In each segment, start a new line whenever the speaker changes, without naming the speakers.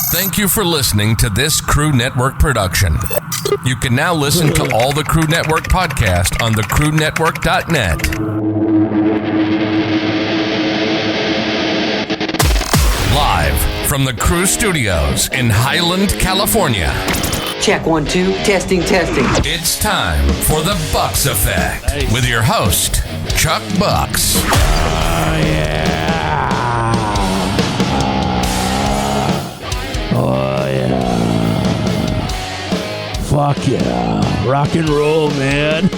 Thank you for listening to this Crew Network production. You can now listen to all the Crew Network podcasts on thecrewnetwork.net. Live from the Crew Studios in Highland, California.
Check 1, 2, testing.
It's time for the Bucks Effect with your host, Chuck Bucks.
Oh, yeah. Fuck yeah. Rock and roll, man.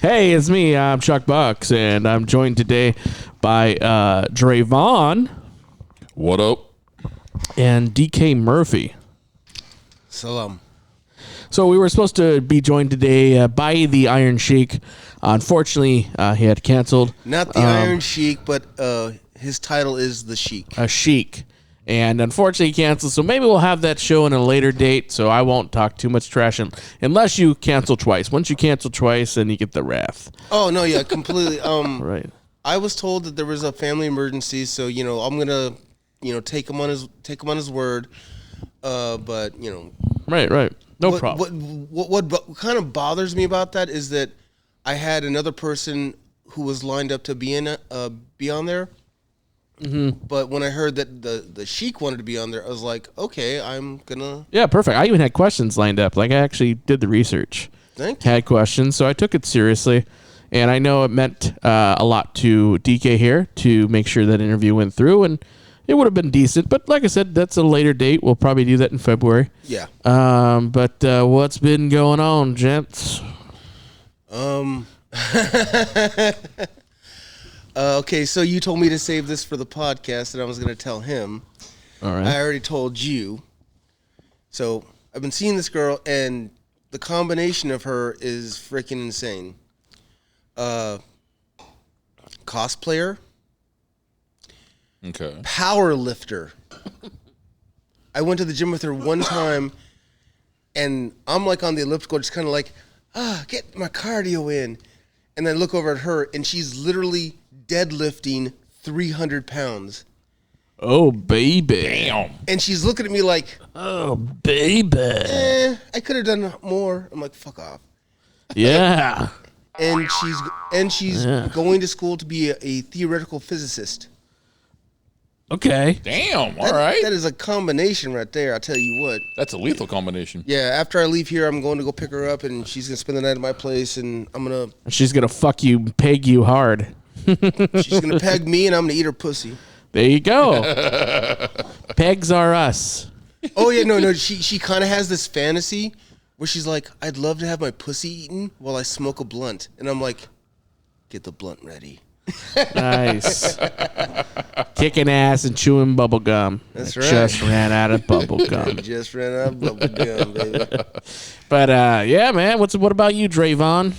Hey, it's me. I'm Chuck Bucks, and I'm joined today by Dravon.
What up?
And DK Murphy.
Salam.
So we were supposed to be joined today by the Iron Sheik. Unfortunately, he had canceled.
Not the Iron Sheik, but his title is the Sheik.
A Sheik. And unfortunately, he canceled. So maybe we'll have that show in a later date. So I won't talk too much trash unless you cancel twice. Once you cancel twice, then you get the wrath.
Oh, no, yeah, completely.
Right.
I was told that there was a family emergency, so, I'm going to, take him on his word. But,
Right. No problem.
What kind of bothers me about that is that I had another person who was lined up to be on there. Mm-hmm. But when I heard that the Sheik wanted to be on there, I was like, okay, I'm gonna.
Yeah, perfect. I even had questions lined up. Like, I actually did the research.
Thank you.
Had questions, so I took it seriously. And I know it meant a lot to DK here to make sure that interview went through, and it would have been decent. But like I said, that's a later date. We'll probably do that in February.
Yeah.
But what's been going on, gents?
Okay, so you told me to save this for the podcast, and I was going to tell him.
All right.
I already told you. So I've been seeing this girl, and the combination of her is freaking insane. Cosplayer.
Okay.
Power lifter. I went to the gym with her one time, and I'm like on the elliptical, just kind of like, get my cardio in. And then I look over at her, and she's literally deadlifting 300 pounds.
Oh, baby.
Damn.
And she's looking at me like,
Oh, baby.
I could have done more. I'm like, fuck off.
Yeah.
And she's going to school to be a theoretical physicist.
Okay.
Damn. All right.
That is a combination right there, I'll tell you what.
That's a lethal combination.
Yeah, after I leave here, I'm going to go pick her up, and she's going to spend the night at my place, and I'm going to...
She's going to fuck you, peg you hard.
She's going to peg me, and I'm going to eat her pussy.
There you go. Pegs are us.
Oh, yeah, no. She kind of has this fantasy where she's like, I'd love to have my pussy eaten while I smoke a blunt. And I'm like, get the blunt ready.
Nice. Kicking ass and chewing bubble gum.
That's
I
right.
Just ran out of bubble gum.
Just ran out of bubble gum, baby.
But yeah, man. What about you, Dravon?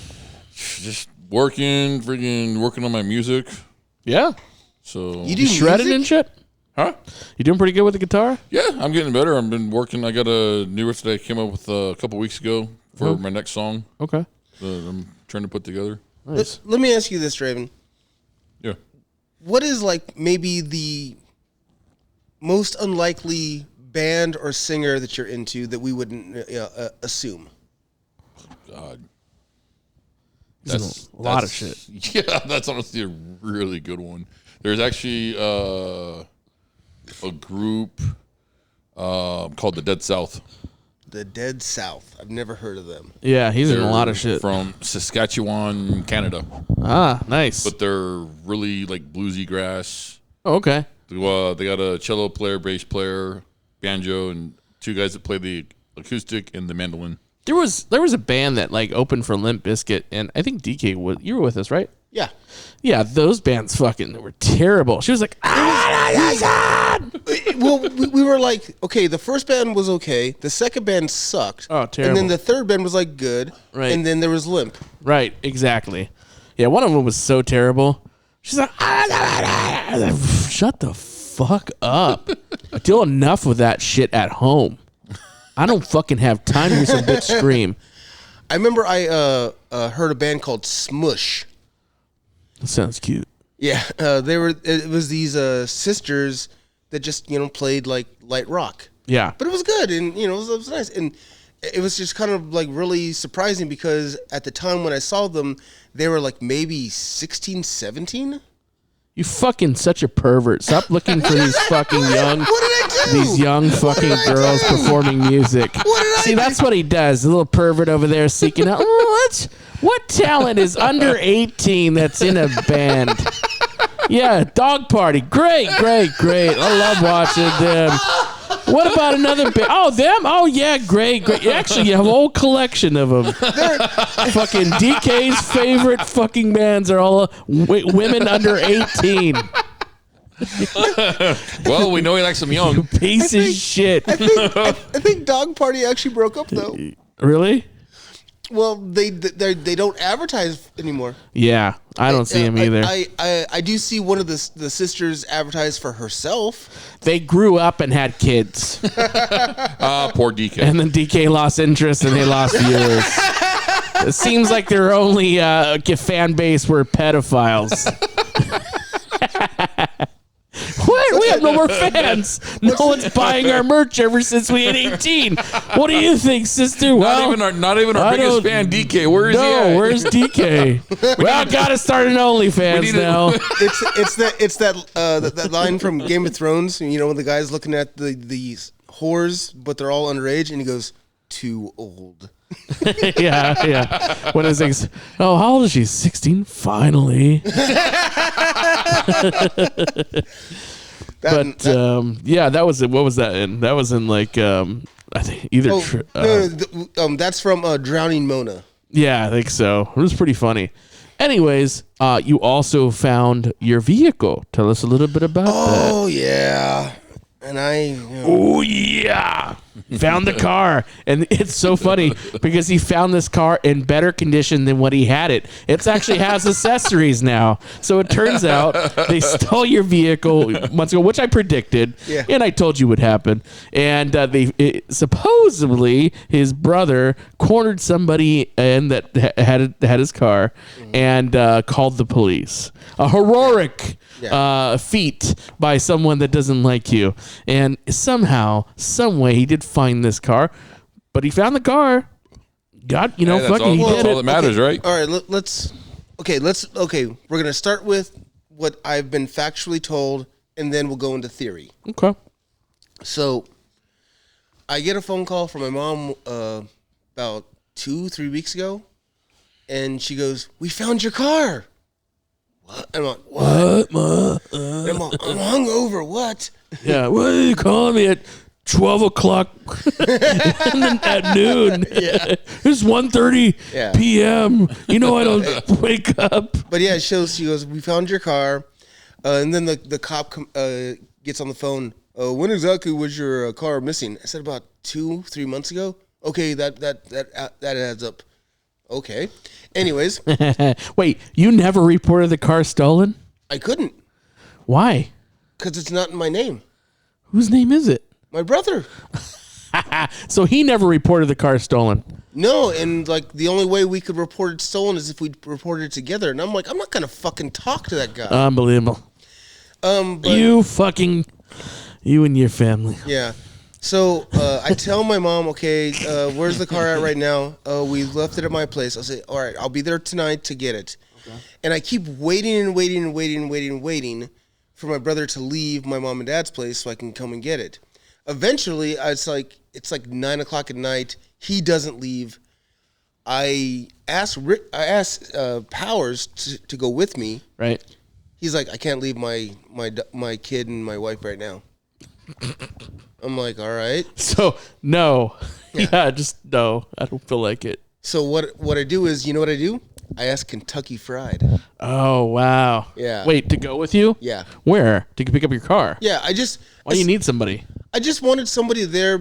Just working on my music.
Yeah.
So
You do
shredding
music?
and shit?
Huh?
You doing pretty good with the guitar?
Yeah, I'm getting better. I've been working. I got a new riff that I came up with a couple weeks ago for my next song.
Okay.
I'm trying to put together.
Nice.
Let me ask you this, Dravon.
Yeah.
What is like maybe the most unlikely band or singer that you're into that we wouldn't assume?
God.
That's a lot of shit.
Yeah, that's honestly a really good one. There's actually a group called the Dead South.
The Dead South. I've never heard of them.
Yeah, he's in a
They're
lot of shit.
From Saskatchewan, Canada.
Ah, nice.
But they're really like bluesy grass.
Oh, okay.
They got a cello player, bass player, banjo, and two guys that play the acoustic and the mandolin.
There was a band that like opened for Limp Bizkit, and I think DK you were with us, right?
Yeah.
Yeah, those bands fucking were terrible. She was like,
Well, we were like, okay, the first band was okay. The second band sucked.
Oh,
And
terrible.
then the third band was like good.
Right.
And then there was Limp.
Right, exactly. Yeah, one of them was so terrible. She's like, shut the fuck up. I deal enough with that shit at home. I don't fucking have time to hear some bitch scream.
I remember I heard a band called Smush.
That sounds cute.
Yeah, it was these sisters that just played like light rock.
Yeah.
But it was good, and it was nice, and it was just kind of like really surprising because at the time when I saw them, they were like maybe 16, 17.
You fucking such a pervert. Stop looking for these fucking young,
What did I do?
these young fucking girls performing music. See, that's what he does. The little pervert over there seeking out. What talent is under 18 that's in a band? Yeah, Dog Party. Great. I love watching them. What about another band? Oh, them? Oh, yeah, great. Actually, you have a whole collection of them. Fucking DK's favorite fucking bands are all women under 18.
Well, we know he likes them young.
Piece of shit.
I think Dog Party actually broke up though.
Really?
Well, they don't advertise anymore.
Yeah, I don't see him either.
I do see one of the sisters advertise for herself.
They grew up and had kids.
Poor DK.
And then DK lost interest and they lost viewers. It seems like their only fan base were pedophiles. What? We have no more fans. No one's buying our merch ever since we hit 18. What do you think, sister?
Not even our biggest fan, DK. Where is he at?
Where's DK? Well, gotta start an OnlyFans now.
It's that line from Game of Thrones. When the guy's looking at the whores, but they're all underage, and he goes, "Too old."
yeah. When his ex, how old is she? 16. Finally. That was it. What was that in? That was in like I think either.
That's from Drowning Mona.
Yeah, I think so. It was pretty funny. Anyways, you also found your vehicle. Tell us a little bit about that.
Oh yeah. And
oh yeah, found the car, and it's so funny because he found this car in better condition than what he had it. It actually has accessories now, so it turns out they stole your vehicle months ago, which I predicted, and I told you would happen. And supposedly his brother cornered somebody and that had his car, and called the police. A heroic feat by someone that doesn't like you. And somehow, some way, he did find this car, but he found the car. God, he did it.
That's all that matters, right?
All right, let's. We're gonna start with what I've been factually told, and then we'll go into theory.
Okay.
So, I get a phone call from my mom about 2-3 weeks ago, and she goes, "We found your car." What? I'm like, "What, Ma?" I'm hungover. What?
Yeah, what are you calling me at 12 o'clock at noon?
Yeah.
It's 1:30 p.m. I don't wake up.
But yeah, she goes, "We found your car." And then the cop gets on the phone. When exactly was your car missing? I said about 2-3 months ago. Okay, that adds up. Okay. Anyways.
Wait, you never reported the car stolen?
I couldn't.
Why?
Because it's not in my name.
Whose name is it?
My brother.
So he never reported the car stolen?
No, and like the only way we could report it stolen is if we reported it together. And I'm like, I'm not going to fucking talk to that guy.
Unbelievable.
But,
you and your family.
Yeah. So I tell my mom, okay, where's the car at right now? We left it at my place. I'll say, all right, I'll be there tonight to get it. Okay. And I keep waiting for my brother to leave my mom and dad's place so I can come and get it. Eventually, it's like 9 o'clock at night. He doesn't leave. I asked Powers to go with me.
Right.
He's like, I can't leave my kid and my wife right now. I'm like, all right.
So, no. Yeah, just no. I don't feel like it.
So what I do is, you know what I do? I ask Kentucky Fried.
Oh, wow.
Yeah.
Wait, to go with you?
Yeah.
Where? To pick up your car?
Yeah,
Why do you need somebody?
I just wanted somebody there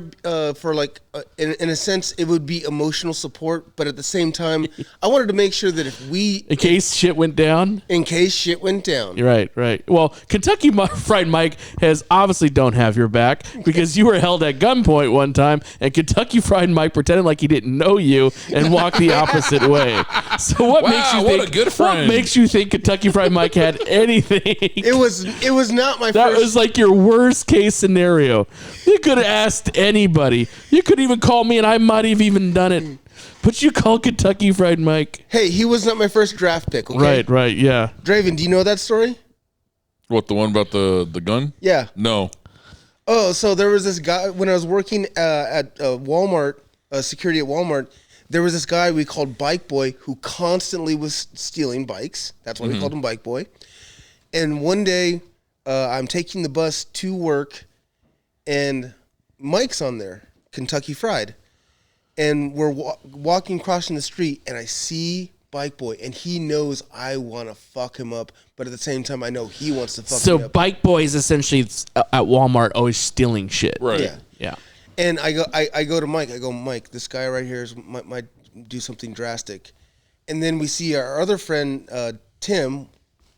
for like in a sense, it would be emotional support, but at the same time, I wanted to make sure that
in case shit went down.
Right.
Well, Kentucky Fried Mike has obviously don't have your back because you were held at gunpoint one time, and Kentucky Fried Mike pretended like he didn't know you and walked the opposite way. So what makes you think?
What a good friend.
What makes you think Kentucky Fried Mike had anything?
It was not my
That
first.
was like your worst case scenario. You could have asked anybody. You could even call me, and I might have even done it. But you called Kentucky Fried Mike.
Hey, he was not my first draft pick. Okay?
Right, yeah.
Draven, do you know that story?
What, the one about the gun?
Yeah.
No.
Oh, so there was this guy when I was working at Walmart, security at Walmart. There was this guy we called Bike Boy who constantly was stealing bikes. That's why we called him Bike Boy. And one day, I'm taking the bus to work, and Mike's on there, Kentucky Fried. And we're walking, crossing the street, and I see Bike Boy, and he knows I want to fuck him up, but at the same time, I know he wants to fuck me up.
So Bike Boy is essentially at Walmart always stealing shit.
Right.
Yeah.
And I go to Mike. I go, Mike, this guy right here might do something drastic. And then we see our other friend, Tim.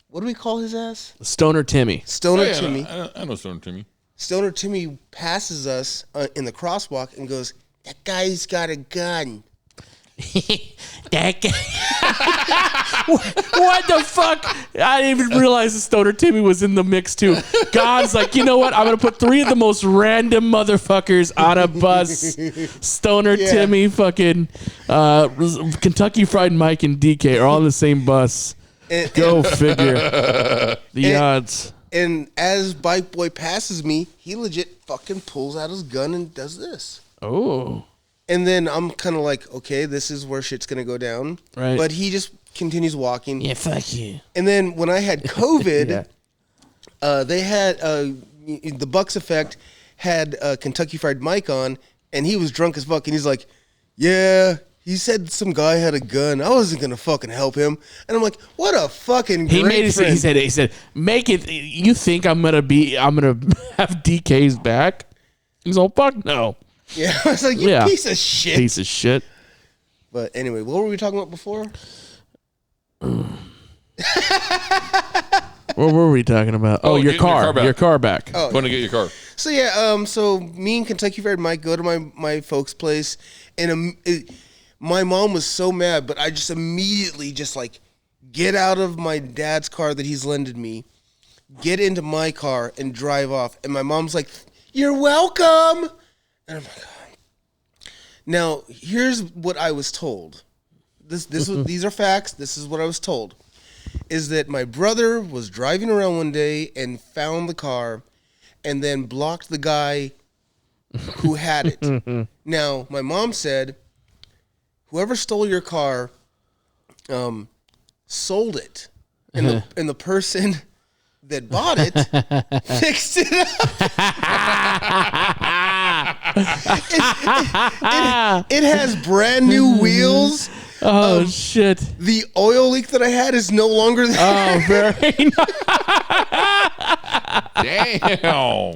What do we call his ass?
Stoner Timmy.
Stoner Timmy.
I know Stoner Timmy.
Stoner Timmy passes us in the crosswalk and goes, that guy's got a gun.
That guy. What the fuck? I didn't even realize that Stoner Timmy was in the mix too. God's like, you know what? I'm gonna put 3 of the most random motherfuckers on a bus. Stoner Timmy, fucking Kentucky Fried Mike, and DK are all on the same bus. Go figure. The odds.
And as Bike Boy passes me, he legit fucking pulls out his gun and does this.
Oh.
And then I'm kind of like, okay, this is where shit's going to go down.
Right.
But he just continues walking.
Yeah, fuck you.
And then when I had COVID, they had the Bucks Effect had Kentucky Fried Mike on, and he was drunk as fuck. And he's like, yeah, he said some guy had a gun. I wasn't going to fucking help him. And I'm like, what a fucking great friend.
He said, make it, you think I'm going to have DK's back? He's all, fuck no.
Yeah, I was like, you piece of shit.
Piece of shit.
But anyway, what were we talking about before?
What were we talking about? Oh, your car. Your car back.
Oh,
Going to get your car.
So yeah, so me and Kentucky Fried Mike go to my folks' place, and my mom was so mad, but I just immediately just like get out of my dad's car that he's lended me, get into my car and drive off. And my mom's like, "You're welcome." And I'm like, oh. Now here's what I was told. These are facts. This is what I was told. Is that my brother was driving around one day and found the car and then blocked the guy who had it. Now, my mom said, whoever stole your car sold it. And the person that bought it fixed it up. It has brand new wheels.
Oh, shit.
The oil leak that I had is no longer there.
Oh, very nice.
Damn.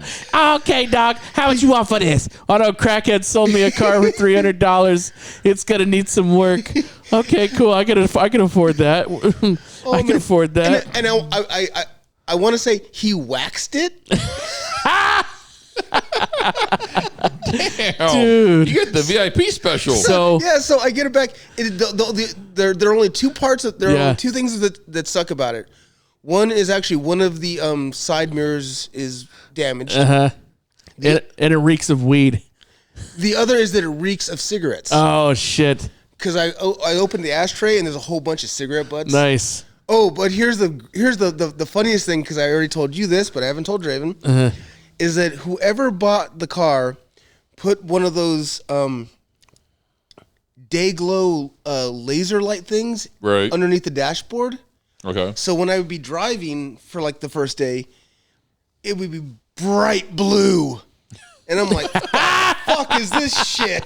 Okay, dog. How much you want for this? Oh, no, crackhead sold me a car for $300. It's going to need some work. Okay, cool. I can afford that. I can afford that.
And I want to say he waxed it.
Damn.
Dude.
You get the VIP special.
So
Yeah, so I get it back. There are only two parts. There are only two things that suck about it. One is actually one of the side mirrors is damaged.
and it reeks of weed.
The other is that it reeks of cigarettes.
Oh, shit.
Because I opened the ashtray and there's a whole bunch of cigarette butts.
Nice.
Oh, but here's the funniest thing, because I already told you this, but I haven't told Draven, is that whoever bought the car put one of those day glow laser light things underneath the dashboard.
Okay.
So when I would be driving for like the first day, it would be bright blue. And I'm like, what the fuck is this shit?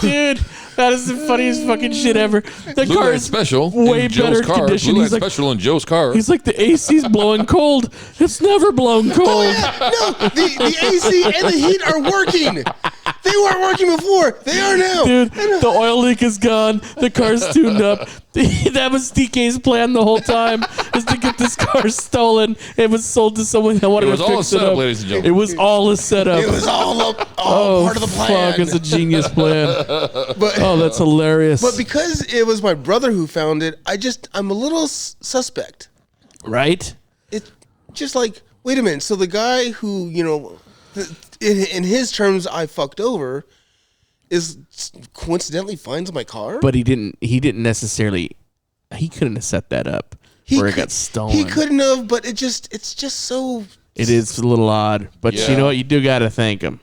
Dude, That is the funniest fucking shit ever. The
Blue
car
light
is
special
way
in
better
Joe's car.
condition.
Blue light
He's like,
special in Joe's car.
he's like, the AC's blowing cold. It's never blown cold.
No, the AC and the heat are working. They weren't working before. They are now.
Dude, the oil leak is gone. The car's tuned up. That was DK's plan the whole time, is to get this car stolen. It was sold to someone that wanted
It was
to
all a
fix it
setup,
up.
ladies and
It
gentlemen.
was all a setup.
It was all part of the plan.
Fuck, it's a genius plan.
But,
Oh, that's hilarious.
but because it was my brother who found it, I'm a little suspect.
Right?
It's just like, wait a minute. So the guy who, in his terms, I fucked over, is coincidentally finds my car.
But he didn't necessarily, he couldn't have set that up where it got stolen.
He couldn't have, but it's just so.
It is a little odd. But
Yeah.
you know what? You do got to thank him.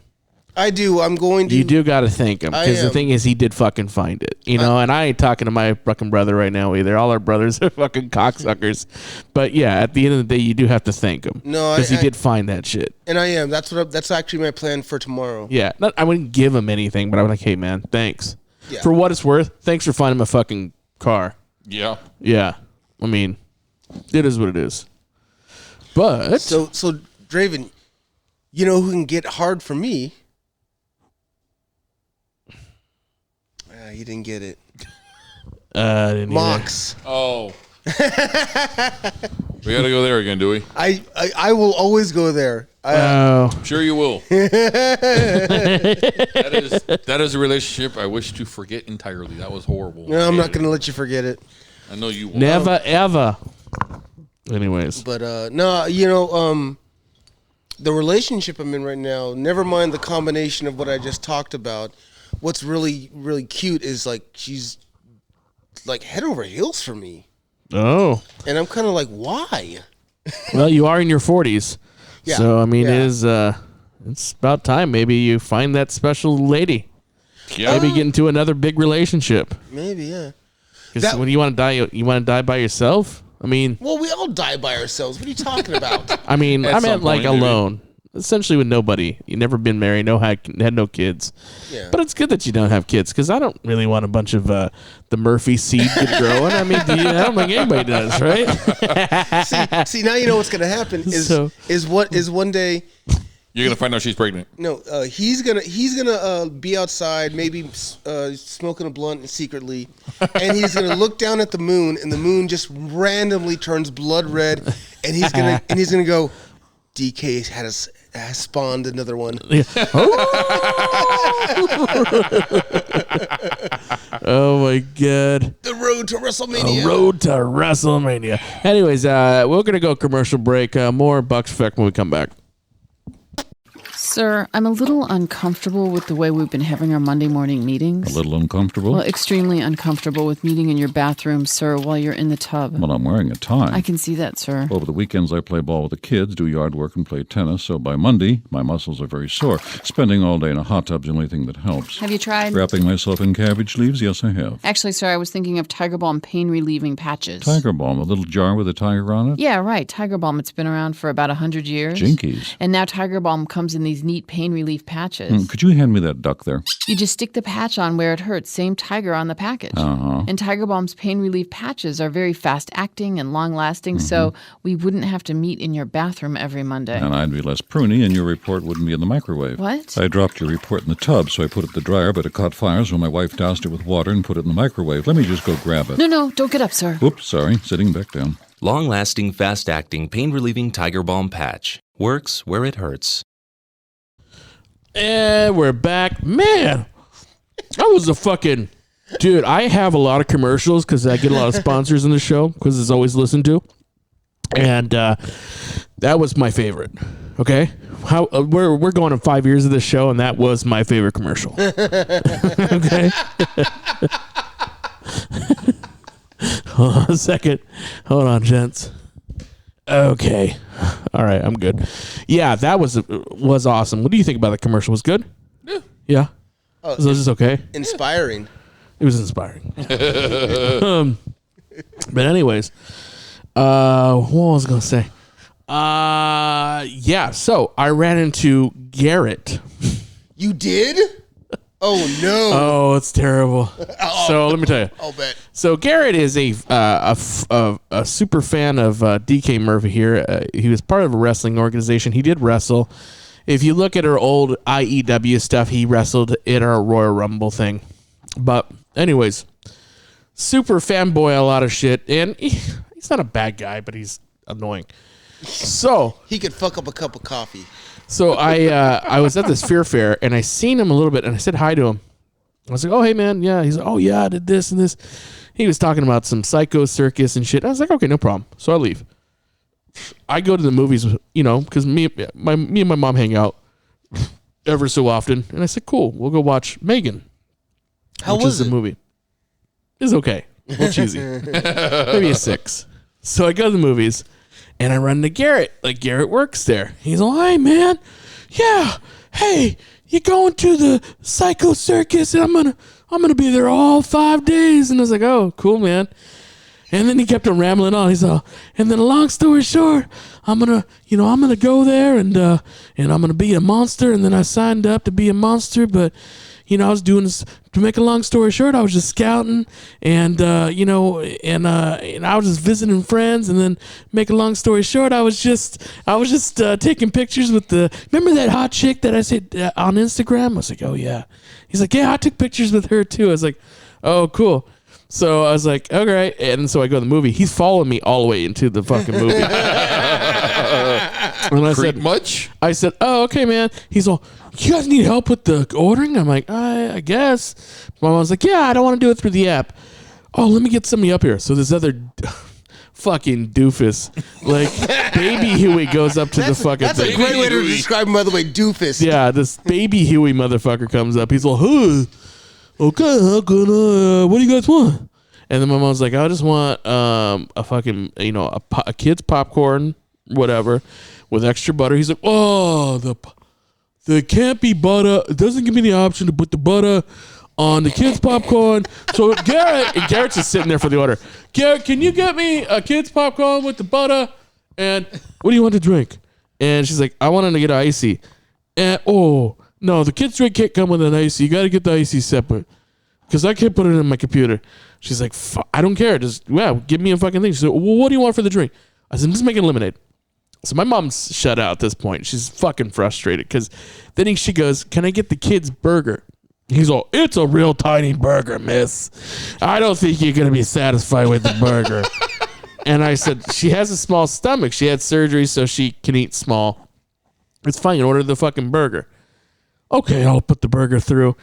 I do. I'm going to.
You do got to thank him, because the
am.
thing is, he did fucking find it, and I ain't talking to my fucking brother right now either. All our brothers are fucking cocksuckers, but yeah, at the end of the day, you do have to thank him,
No,
because he
I-
did find that shit.
And I am. That's actually my plan for tomorrow.
Yeah, I wouldn't give him anything, but I was like, hey man, thanks
Yeah.
for what it's worth. Thanks for finding my fucking car.
Yeah.
Yeah, I mean, it is what it is. But
So Dravon, you know who can get hard for me? You didn't get it.
I didn't either.
Mox.
Oh. We got to go there again, do we?
I will always go there.
Oh,
Sure you will. That is a relationship I wish to forget entirely. That was horrible.
No, I'm not going to let you forget it.
I know you will.
never ever. Anyways,
But no, the relationship I'm in right now, never mind the combination of what I just talked about. What's really, really cute is like she's like head over heels for me.
oh.
And I'm kind of like, why?
Well, you are in your 40s.
Yeah.
So, I mean,
Yeah.
it's about time. Maybe you find that special lady.
Yeah.
Maybe get into another big relationship.
Maybe, yeah.
Because
That-
when you want to die, you want to die by yourself? I mean,
Well, we all die by ourselves. What are you talking about?
I mean,
At
I
some
meant like
point, maybe.
alone. Essentially with nobody. You never been married, had no kids.
Yeah.
But it's good that you don't have kids, because I don't really want a bunch of the Murphy seed get growing. I mean, I don't think anybody does, right?
see, now you know what's going to happen is
So-
one day.
You're going to find out she's pregnant.
No, he's gonna be outside, maybe smoking a blunt secretly, and he's gonna look down at the moon, and the moon just randomly turns blood red, and he's gonna go, DK has spawned another one.
Oh my god.
The road to WrestleMania.
A road to WrestleMania. Anyways, we're gonna go commercial break. More Bucks Effect when we come back.
Sir, I'm a little uncomfortable with the way we've been having our Monday morning meetings.
A little uncomfortable?
Well, extremely uncomfortable with meeting in your bathroom, sir, while you're in the tub.
Well, I'm wearing a tie.
I can see that, sir.
Over the weekends, I play ball with the kids, do yard work, and play tennis, so by Monday, my muscles are very sore. Spending all day in a hot tub's the only thing that helps.
Have you tried?
Wrapping myself in cabbage leaves? Yes, I have.
Actually, sir, I was thinking of Tiger Balm pain-relieving patches.
Tiger Balm, a little jar with a tiger on it?
Yeah, right. Tiger Balm. It's been around for about 100 years.
Jinkies.
And now Tiger Balm comes in these neat pain relief patches.
Could you hand me that duck there?
You just stick the patch on where it hurts. Same Tiger on the package.
Uh-huh.
And Tiger Balm's pain relief patches are very fast-acting and long-lasting, so we wouldn't have to meet in your bathroom every Monday.
And I'd be less pruny, and your report wouldn't be in the microwave.
What?
I dropped your report in the tub, so I put it in the dryer, but it caught fire, so my wife doused it with water and put it in the microwave. Let me just go grab it.
No, don't get up, sir.
Oops, sorry. Sitting back down.
Long-lasting, fast-acting, pain-relieving Tiger Balm patch. Works where it hurts.
And we're back. Man, that was a fucking... Dude, I have a lot of commercials because I get a lot of sponsors in the show because it's always listened to. And that was my favorite. Okay? We're going on 5 years of this show, and that was my favorite commercial. Okay? Hold on a second. Hold on, gents. Okay. All right, I'm good. Yeah, that was awesome. What do you think about the commercial? Was it good? Yeah.
Oh,
Was this okay?
inspiring.
It was inspiring. But anyways, what was I gonna say? Yeah. So I ran into Garrett.
You did? Oh no!
Oh, it's terrible. So let me tell you.
I'll bet.
So Garrett is a super fan of DK Murphy here. He was part of a wrestling organization. He did wrestle. If you look at our old IEW stuff, he wrestled in our Royal Rumble thing. But anyways, super fanboy, a lot of shit, and he's not a bad guy, but he's annoying. So
He could fuck up a cup of coffee.
So I was at this Fear Fair, and I seen him a little bit, and I said hi to him. I was like, oh, hey, man. Yeah. He's like, oh, yeah, I did this and this. He was talking about some Psycho Circus and shit. I was like, okay, no problem. So I leave. I go to the movies, because me and my mom hang out ever so often. And I said, cool, we'll go watch Megan.
How
which
was
is
it?
the movie. It's okay. A little cheesy. Maybe a 6. So I go to the movies. And I run to Garrett. Like, Garrett works there. He's like, hey, man. Yeah. Hey, you going to the Psycho Circus? And I'm gonna be there all 5 days. And I was like, oh, cool, man. And then he kept on rambling on. He's all, and then long story short, I'm gonna go there and I'm gonna be a monster. And then I signed up to be a monster, but I was doing this, to make a long story short, I was just scouting and I was just visiting friends, and then make a long story short, I was just taking pictures with remember that hot chick that I said on Instagram? I was like, oh yeah. He's like, yeah, I took pictures with her too. I was like, oh, cool. So I was like, okay. And so I go to the movie. He's following me all the way into the fucking movie. And I said,
much?
I said, oh, okay, man. He's all, you guys need help with the ordering? I'm like, I guess. My mom's like, yeah, I don't want to do it through the app. Oh, let me get somebody up here. So this other fucking doofus, like baby Huey, goes up to the fucking
That's a
thing.
great way to describe him, by the way, doofus.
Yeah, this baby Huey motherfucker comes up. He's all, hey, okay, how can what do you guys want? And then my mom's like, I just want a fucking, a kid's popcorn, whatever, with extra butter. He's like, oh, there can't be butter. It doesn't give me the option to put the butter on the kids' popcorn. So Garrett's just sitting there for the order. Garrett, can you get me a kid's popcorn with the butter? And what do you want to drink? And she's like, I want to get an icy. And oh no, the kids' drink can't come with an icy. You got to get the icy separate because I can't put it in my computer. She's like, I don't care. Just give me a fucking thing. She said, well, what do you want for the drink? I said, I'm just making lemonade. So my mom's shut out at this point. She's fucking frustrated because then she goes, can I get the kid's burger? He's all, it's a real tiny burger, miss. I don't think you're going to be satisfied with the burger. And I said, she has a small stomach. She had surgery so she can eat small. It's fine. Order the fucking burger. Okay, I'll put the burger through.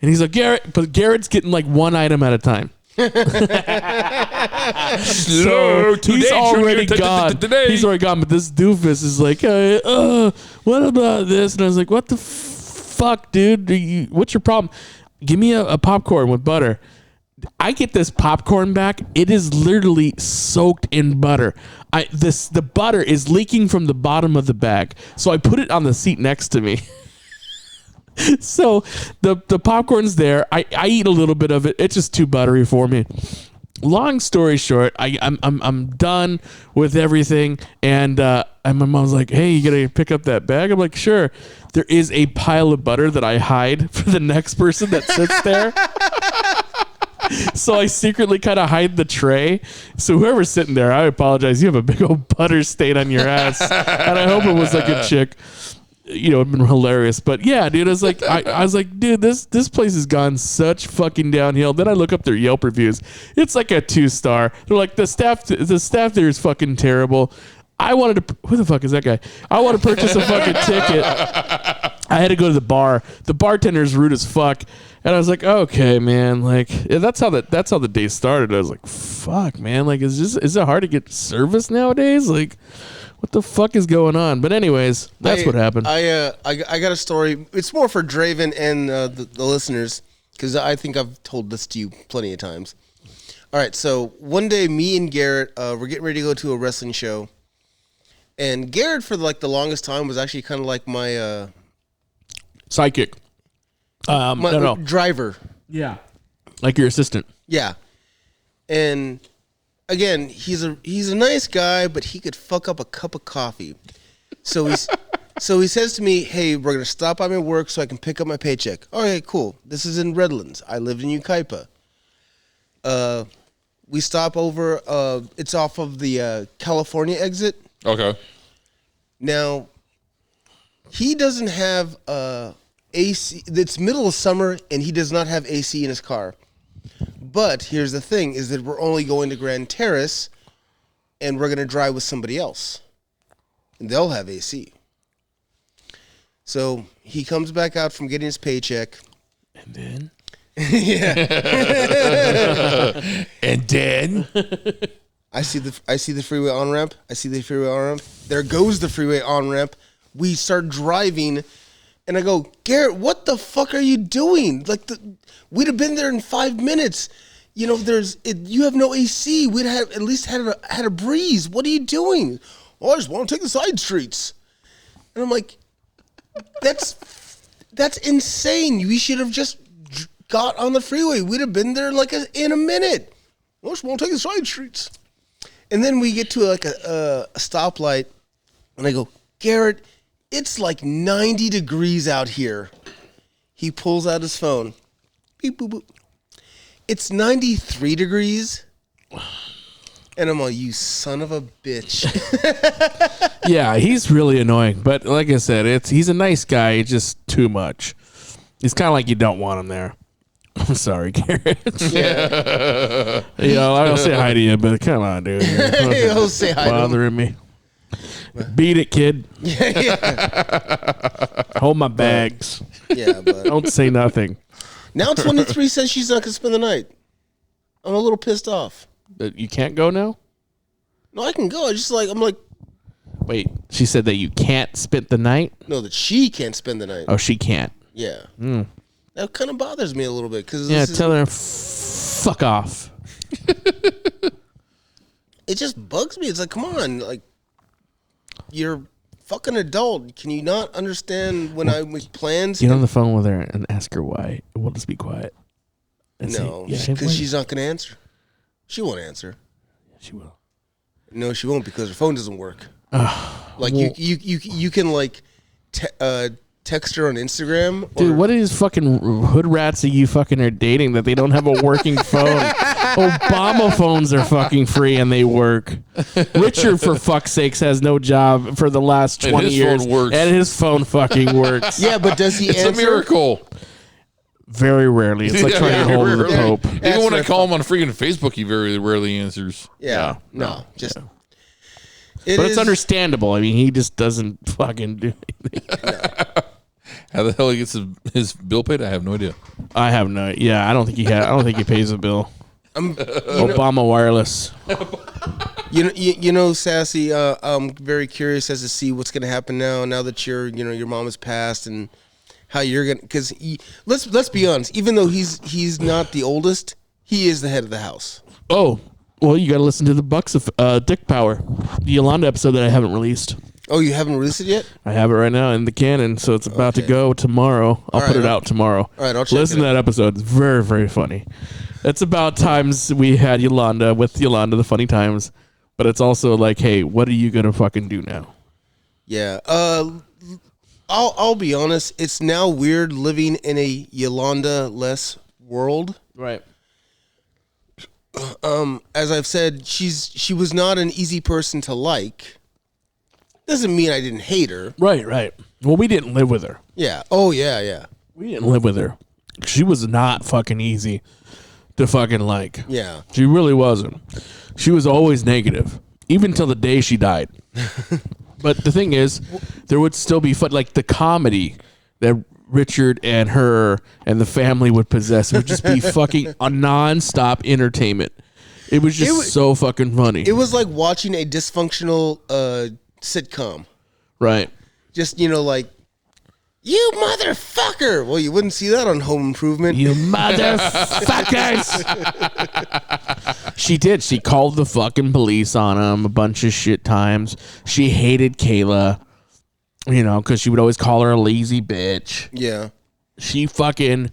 And he's like, Garrett, but Garrett's getting like one item at a time. So he's already gone. He's already gone, but this doofus is like, what about this? And I was like, what the fuck, dude? What's your problem? Give me a popcorn with butter. I get this popcorn back. It is literally soaked in butter. The butter is leaking from the bottom of the bag. So I put it on the seat next to me. So the popcorn's there. I eat a little bit of it. It's just too buttery for me. Long story short, I'm done with everything, and my mom's like, "Hey, you gotta pick up that bag." I'm like, "Sure." There is a pile of butter that I hide for the next person that sits there. So I secretly kind of hide the tray. So whoever's sitting there, I apologize. You have a big old butter stain on your ass, and I hope it was like a chick. It'd been hilarious. But yeah, dude, I was like, dude, this place has gone such fucking downhill. Then I look up their Yelp reviews. It's like a 2-star. They're like, the staff there is fucking terrible. I wanted to, who the fuck is that guy? I want to purchase a fucking ticket. I had to go to the bar. The bartender's rude as fuck. And I was like, okay, man, like that's how the day started. I was like, fuck, man, like is it hard to get service nowadays? Like, what the fuck is going on? But anyways, that's what happened.
I got a story. It's more for Dravon and the listeners because I think I've told this to you plenty of times. All right, so one day, me and Garrett, we're getting ready to go to a wrestling show, and Garrett for like the longest time was actually kind of like my
psychic. No.
Driver.
Yeah, like your assistant.
Yeah, and. Again, he's a nice guy, but he could fuck up a cup of coffee. So So he says to me, hey, we're going to stop by my work so I can pick up my paycheck. Okay, cool. This is in Redlands. I lived in Yucaipa. We stop over. It's off of the California exit.
Okay.
Now, he doesn't have AC. It's middle of summer, and he does not have AC in his car. But here's the thing, is that we're only going to Grand Terrace, and we're going to drive with somebody else. And they'll have AC. So he comes back out from getting his paycheck.
And then?
Yeah.
And then?
I see the freeway on-ramp. There goes the freeway on-ramp. We start driving, and I go, Garrett, what the fuck are you doing? Like, we'd have been there in 5 minutes. You know, you have no AC. We'd have at least had a breeze. What are you doing? Oh, I just want to take the side streets. And I'm like, that's insane. We should have just got on the freeway. We'd have been there in a minute. I just want to take the side streets. And then we get to a stoplight, and I go, Garrett, it's like 90 degrees out here. He pulls out his phone. Beep, boop, boop. It's 93 degrees. And I'm like, you son of a bitch.
Yeah, he's really annoying. But like I said, he's a nice guy. It's just too much. It's kind of like you don't want him there. I'm sorry, Garrett.
Yeah.
You know, I'll say hi to you, but come on, dude.
He'll say hi to him.
Bothering me. Beat it, kid.
Yeah.
Hold my bags.
Yeah, but
Don't say nothing.
now 23 says she's not gonna spend the night. I'm a little pissed off.
But you can't go now?
No, I can go. I'm like,
Wait, she said that you can't spend the night?
no, that she can't spend the night.
Oh, she can't.
Yeah. That kind of bothers me a little bit because
Yeah, tell her fuck off.
it just bugs me. It's like, come on, like, you're a fucking adult. Can you not understand when I make plans?
Get on the phone with her and ask her why. We'll just be quiet. And
No,
say,
because she's not going to answer. She won't answer.
She will.
No, she won't because her phone doesn't work. Like
well-
you can like text her on Instagram.
Dude, what is fucking hood rats that you fucking are dating that they don't have a working phone? Obama phones are fucking free and they work. Richard, for fuck's sakes, has no job for the last 20
his
years.
phone works.
And his phone fucking works.
Yeah, but does he
It's
answer?
a miracle.
Very rarely. It's like trying to get hold of the
Rarely.
Pope.
Even
That's
when I
what I
call him on freaking Facebook, he very rarely answers.
Yeah, no, just. It
But it's
is-
understandable. I mean, he just doesn't fucking do anything.
How the hell he gets his bill paid? I have no idea.
I have no. Yeah, I don't think he pays a bill. Obama Wireless.
You know, Sassy. I'm very curious as to see what's going to happen now that your mom has passed and how you're gonna. Because let's be honest. Even though he's not the oldest, he is the head of the house.
Oh, well, you got to listen to the Bucks of Dick Power, the Yolanda episode that I haven't released.
Oh, you haven't released it yet?
I have it right now in the canon, so it's about to go tomorrow. I'll put it out tomorrow.
All right, I'll check
listen
it
to that episode. It's very, very funny. It's about times we had Yolanda with Yolanda, the funny times, but it's also like, hey, what are you gonna fucking do now?
Yeah. I'll be honest. It's now weird living in a Yolanda-less world.
Right.
As I've said, she was not an easy person to like. Doesn't mean I didn't hate her.
Right. Well, we didn't live with her.
Yeah. Oh, yeah.
We didn't live with her. She was not fucking easy to fucking like.
Yeah.
She really wasn't. She was always negative, even till the day she died. But the thing is, there would still be fun, like the comedy that Richard and her and the family would possess. It would just be fucking a nonstop entertainment. It was just so fucking funny.
It was like watching a dysfunctional sitcom.
Right.
Just, like, you motherfucker. Well, you wouldn't see that on Home Improvement.
You motherfuckers. She did. She called the fucking police on him a bunch of shit times. She hated Kayla, because she would always call her a lazy bitch.
Yeah.
She fucking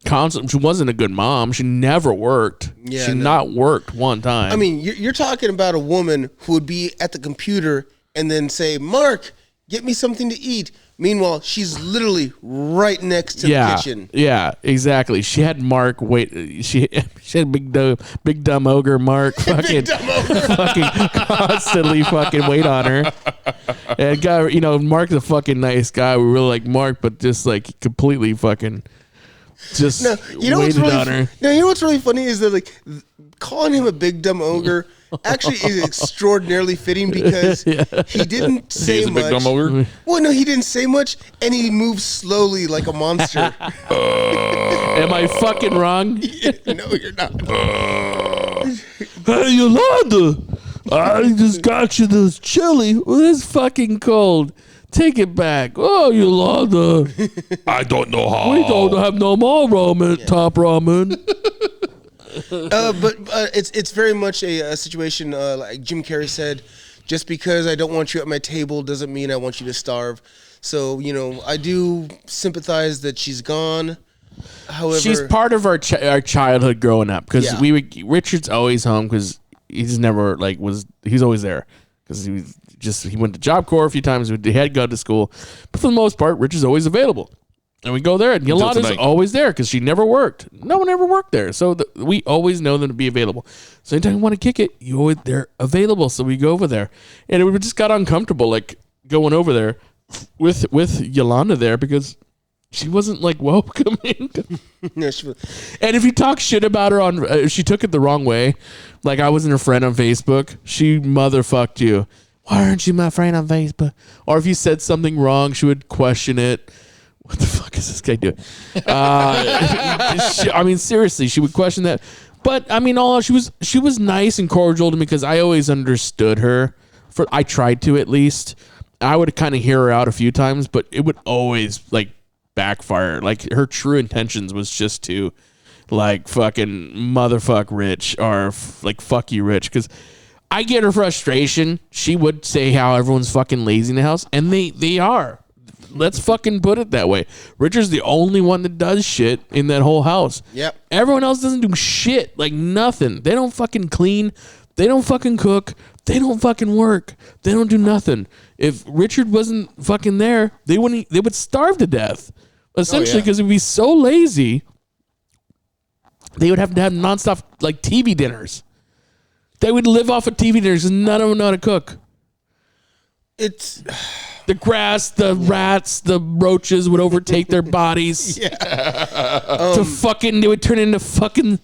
constantly, she wasn't a good mom. She never worked.
Yeah,
she
no.
not worked one time.
I mean, you're talking about a woman who would be at the computer and then say, Mark, Get me something to eat. Meanwhile, she's literally right next to the kitchen.
Yeah, exactly. She had Mark wait. She had big dumb ogre Mark fucking constantly fucking wait on her. And guy, Mark's a fucking nice guy. We really like Mark, but just like completely fucking just waited on her.
No, you know what's really funny is that like calling him a big dumb ogre actually is extraordinarily fitting because he didn't say
He's a
much.
big dumb ogre?
Well, no, he didn't say much, and he moves slowly like a monster.
Am I fucking wrong?
No, you're not.
Hey, Yolanda, I just got you this chili. Well, it's fucking cold. Take it back. Oh, Yolanda.
I don't know how.
We don't have no more ramen, top ramen.
But it's very much a situation like Jim Carrey said, just because I don't want you at my table doesn't mean I want you to starve. So, I do sympathize that she's gone. However,
she's part of our childhood growing up because Richard's always home because he's never he's always there because he went to Job Corps a few times. He had to go to school, but for the most part, Richard's always available. And we go there, and Yolanda's always there because she never worked. No one ever worked there, so we always know them to be available. So anytime you want to kick it, they're available. So we go over there, and we just got uncomfortable, like going over there with Yolanda there because she wasn't welcoming.
No, she was.
And if you talk shit about her if she took it the wrong way, like I wasn't her friend on Facebook, she motherfucked you. Why aren't you my friend on Facebook? Or if you said something wrong, she would question it. What the fuck is this guy doing? Seriously, she would question that. But she was nice and cordial to me because I always understood her. I tried to at least. I would kind of hear her out a few times, but it would always backfire. Like her true intentions was just to fucking motherfuck Rich or fuck you, Rich, because I get her frustration. She would say how everyone's fucking lazy in the house, and they are. Let's fucking put it that way. Richard's the only one that does shit in that whole house.
Yep.
Everyone else doesn't do shit. Nothing. They don't fucking clean. They don't fucking cook. They don't fucking work. They don't do nothing. If Richard wasn't fucking there, they would starve to death. Essentially, because it would be so lazy, they would have to have nonstop TV dinners. They would live off of TV dinners because none of them know how to cook.
It's
the grass, the rats, the roaches would overtake their bodies.
Yeah.
They would turn into fucking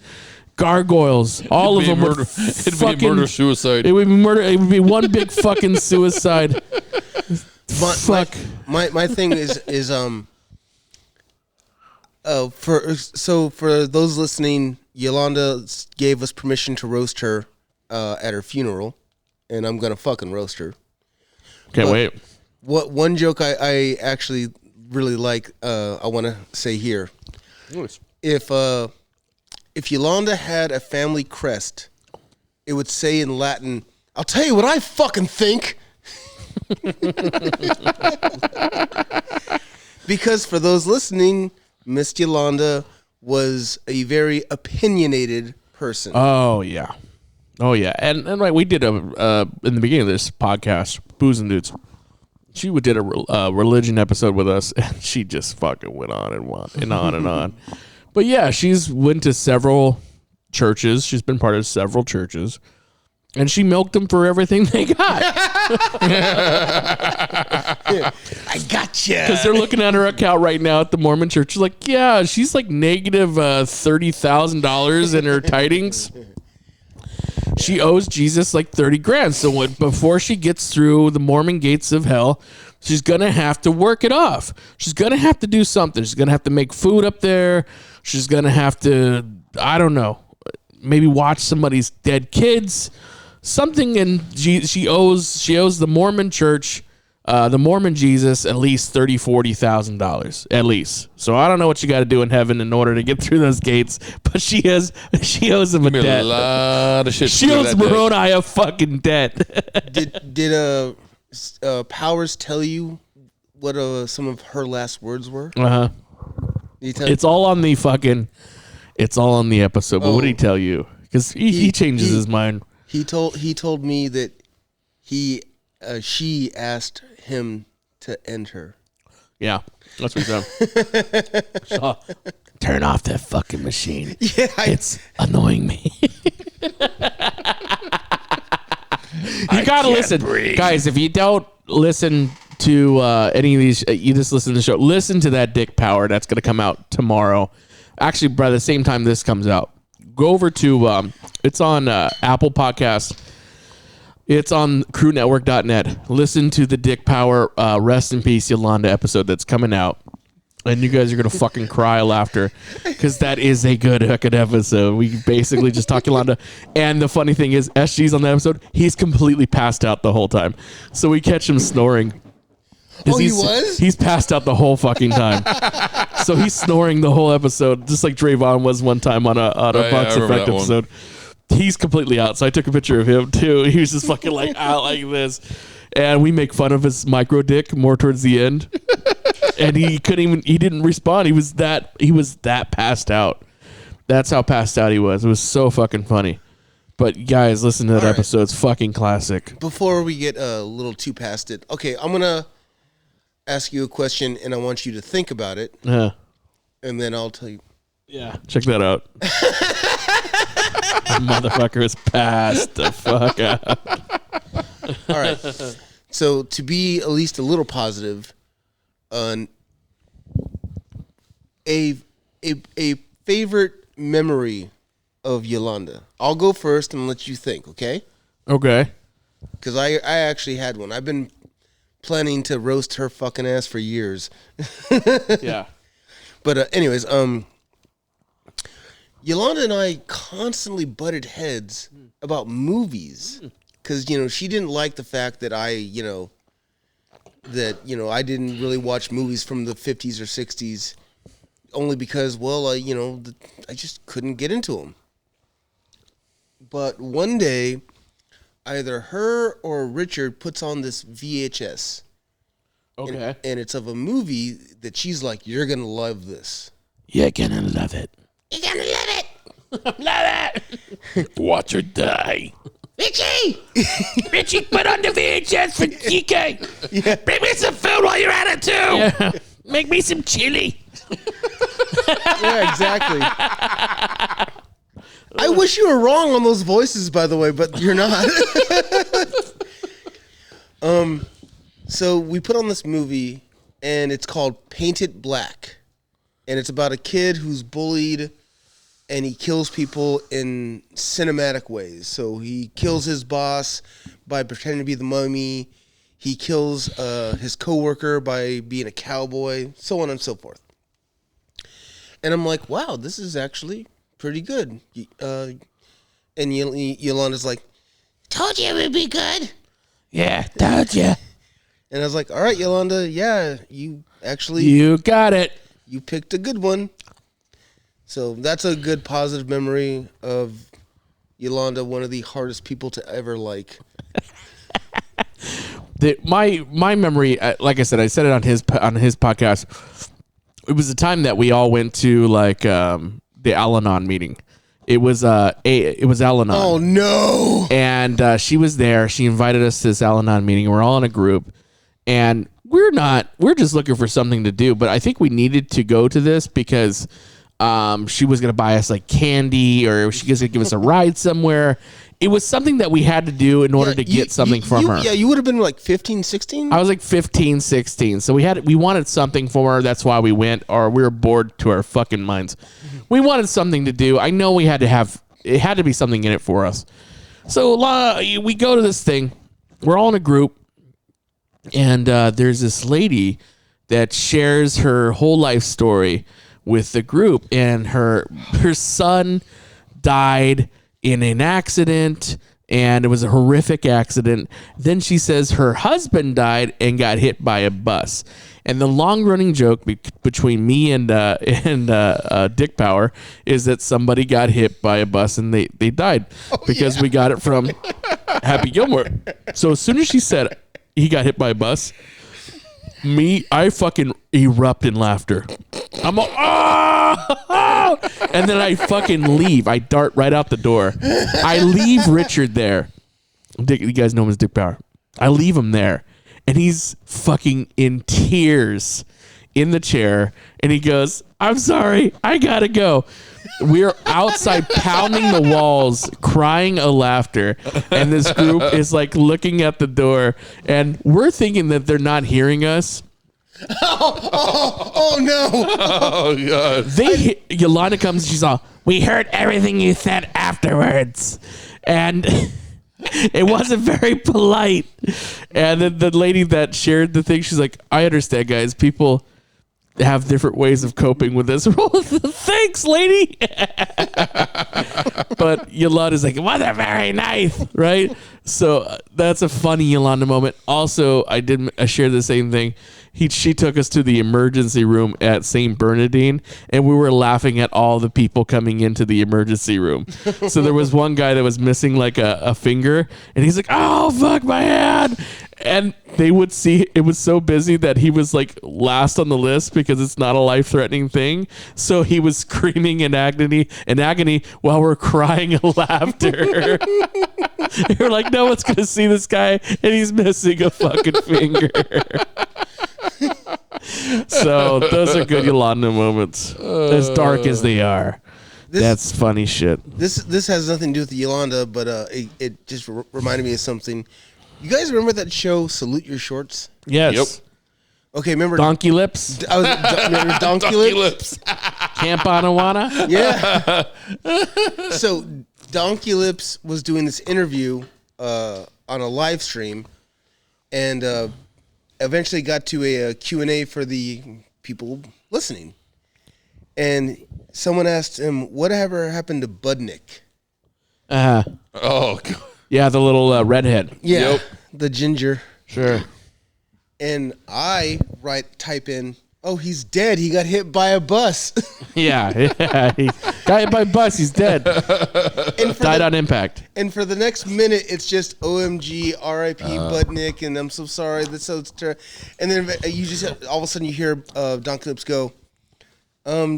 gargoyles. All of them would
it'd be murder suicide.
It would be murder. It would be one big fucking suicide. Fuck.
My thing is for those listening, Yolanda gave us permission to roast her at her funeral, and I'm gonna fucking roast her.
Can't wait.
What one joke I actually really like, I want to say here.
Nice.
If Yolanda had a family crest, it would say in Latin, "I'll tell you what I fucking think." Because for those listening, Miss Yolanda was a very opinionated person.
Oh yeah. And we did in the beginning of this podcast, Booze and Dudes. She did a religion episode with us, and she just fucking went on and on and on and on. But yeah, she's went to several churches. She's been part of several churches, and she milked them for everything they got.
I gotcha.
Because they're looking at her account right now at the Mormon church. She's negative $30,000 in her tidings. She owes Jesus $30,000. So before she gets through the Mormon gates of hell, she's going to have to work it off. She's going to have to do something. She's going to have to make food up there. She's going to have to, I don't know, maybe watch somebody's dead kids, something. And she owes the Mormon church, the Mormon Jesus, at least $30,000-$40,000 at least. So I don't know what you got to do in heaven in order to get through those gates, but she owes him a debt.
A lot of shit.
She owes Moroni a fucking debt.
Did Powers tell you what some of her last words were?
It's all on the episode. But what did he tell you? Because he changes his mind.
He told me that she asked him to end her.
Yeah, that's what he said. So, turn off that fucking machine.
Yeah,
it's annoying me. You gotta listen, guys. If you don't listen to any of these, you just listen to the show. Listen to that Dick Power that's gonna come out tomorrow. Actually, by the same time this comes out, go over to it's on Apple Podcasts. It's on crewnetwork.net. Listen to the Dick Power Rest in Peace Yolanda episode that's coming out. And you guys are going to fucking cry laughter because that is a good fucking episode. We basically just talk Yolanda. And the funny thing is, SG's on that episode. He's completely passed out the whole time. So we catch him snoring.
Oh, he was?
He's passed out the whole fucking time. So he's snoring the whole episode, just like Dravon was one time on a Box Effect episode. He's completely out. So I took a picture of him too. He was just fucking like out like this. And we make fun of his micro dick more towards the end. And he didn't respond. He was that passed out. That's how passed out he was. It was so fucking funny. But guys, listen to that episode. It's fucking classic.
Before we get a little too past it, okay, I'm going to ask you a question and I want you to think about it.
Yeah.
And then I'll tell you.
Yeah. Check that out. Motherfucker is passed the fuck out.
All right. So to be at least a little positive, a favorite memory of Yolanda. I'll go first and let you think, okay?
Okay.
Because I actually had one. I've been planning to roast her fucking ass for years.
Yeah.
But anyways, Yolanda and I constantly butted heads about movies because, she didn't like the fact that I didn't really watch movies from the 50s or 60s only because, I just couldn't get into them. But one day, either her or Richard puts on this VHS.
Okay.
And it's of a movie that she's like, you're going to love this.
You're going to love it.
You're going to love it.
Love it. Watch her die.
Richie, put on the VHS for DK. Yeah. Bring me some food while you're at it, too. Yeah. Make me some chili.
Yeah, exactly. I wish you were wrong on those voices, by the way, but you're not. So we put on this movie, and it's called Paint It Black. And it's about a kid who's bullied, and he kills people in cinematic ways. So he kills his boss by pretending to be the mummy. He kills his coworker by being a cowboy, so on and so forth. And I'm like, wow, this is actually pretty good. And Yolanda's like,
told you it would be good. Yeah, told you.
And I was like, all right, Yolanda, yeah, you
got it.
You picked a good one. So that's a good positive memory of Yolanda, one of the hardest people to ever like.
My memory, like I said, I said it on his podcast. It was the time that we all went to the Al-Anon meeting. It was Al-Anon.
Oh no!
And she was there. She invited us to this Al-Anon meeting. We're all in a group, and we're just looking for something to do. But I think we needed to go to this because she was gonna buy us like candy, or she was gonna give us a ride somewhere. It was something that we had to do in order to get something from her.
Yeah, you would have been like 15, 16?
I was like 15, 16. So we wanted something for her. That's why we went, or we were bored to our fucking minds. We wanted something to do. I know it had to be something in it for us. So we go to this thing. We're all in a group. And there's this lady that shares her whole life story with the group. And her son died in an accident, and it was a horrific accident. Then she says her husband died and got hit by a bus. And the long-running joke between me and Dick Power is that somebody got hit by a bus and they died because we got it from Happy Gilmore. So as soon as she said he got hit by a bus, I fucking erupt in laughter. I'm like, oh! And then I fucking leave. I dart right out the door. I leave Richard there. You guys know him as Dick Power. I leave him there. and he's fucking in tears in the chair, and he goes, "I'm sorry, I gotta go." We're outside pounding the walls, crying a laughter, and this group is like looking at the door, and we're thinking that they're not hearing us.
Oh no!
Oh god!
Yolanda comes, she's all, "We heard everything you said afterwards, and it wasn't very polite." And then the lady that shared the thing, she's like, "I understand, guys. People have different ways of coping with this." Thanks, lady. But Yolanda's like, "Well, they're very nice," right? So that's a funny Yolanda moment. Also, I shared the same thing. She took us to the emergency room at St. Bernardine, and we were laughing at all the people coming into the emergency room. So there was one guy that was missing like a finger, and he's like, "Oh, fuck my hand." And they would see it was so busy that he was like last on the list because it's not a life-threatening thing. So he was screaming in agony while we're crying in laughter. You're like, no one's gonna see this guy, and he's missing a fucking finger. So those are good Yolanda moments, as dark as they are. That's funny shit.
This has nothing to do with Yolanda, but it just reminded me of something. You guys remember that show, Salute Your Shorts?
Yes.
Yep.
Okay, remember
Donkey Lips?
Remember Donkey Lips?
Camp Anawana?
Yeah. So Donkey Lips was doing this interview on a live stream, and eventually got to a Q&A for the people listening. And someone asked him, "Whatever happened to Budnick?"
Oh,
God.
yeah, the little redhead.
Yeah, the ginger.
Sure.
And I type in, "Oh, he's dead. He got hit by a bus."
Yeah. He got hit by a bus. He's dead. Died on impact.
And for the next minute, it's just OMG, RIP, Budnick, and I'm so sorry. That's so. And then you just all of a sudden you hear Donkey Lips go,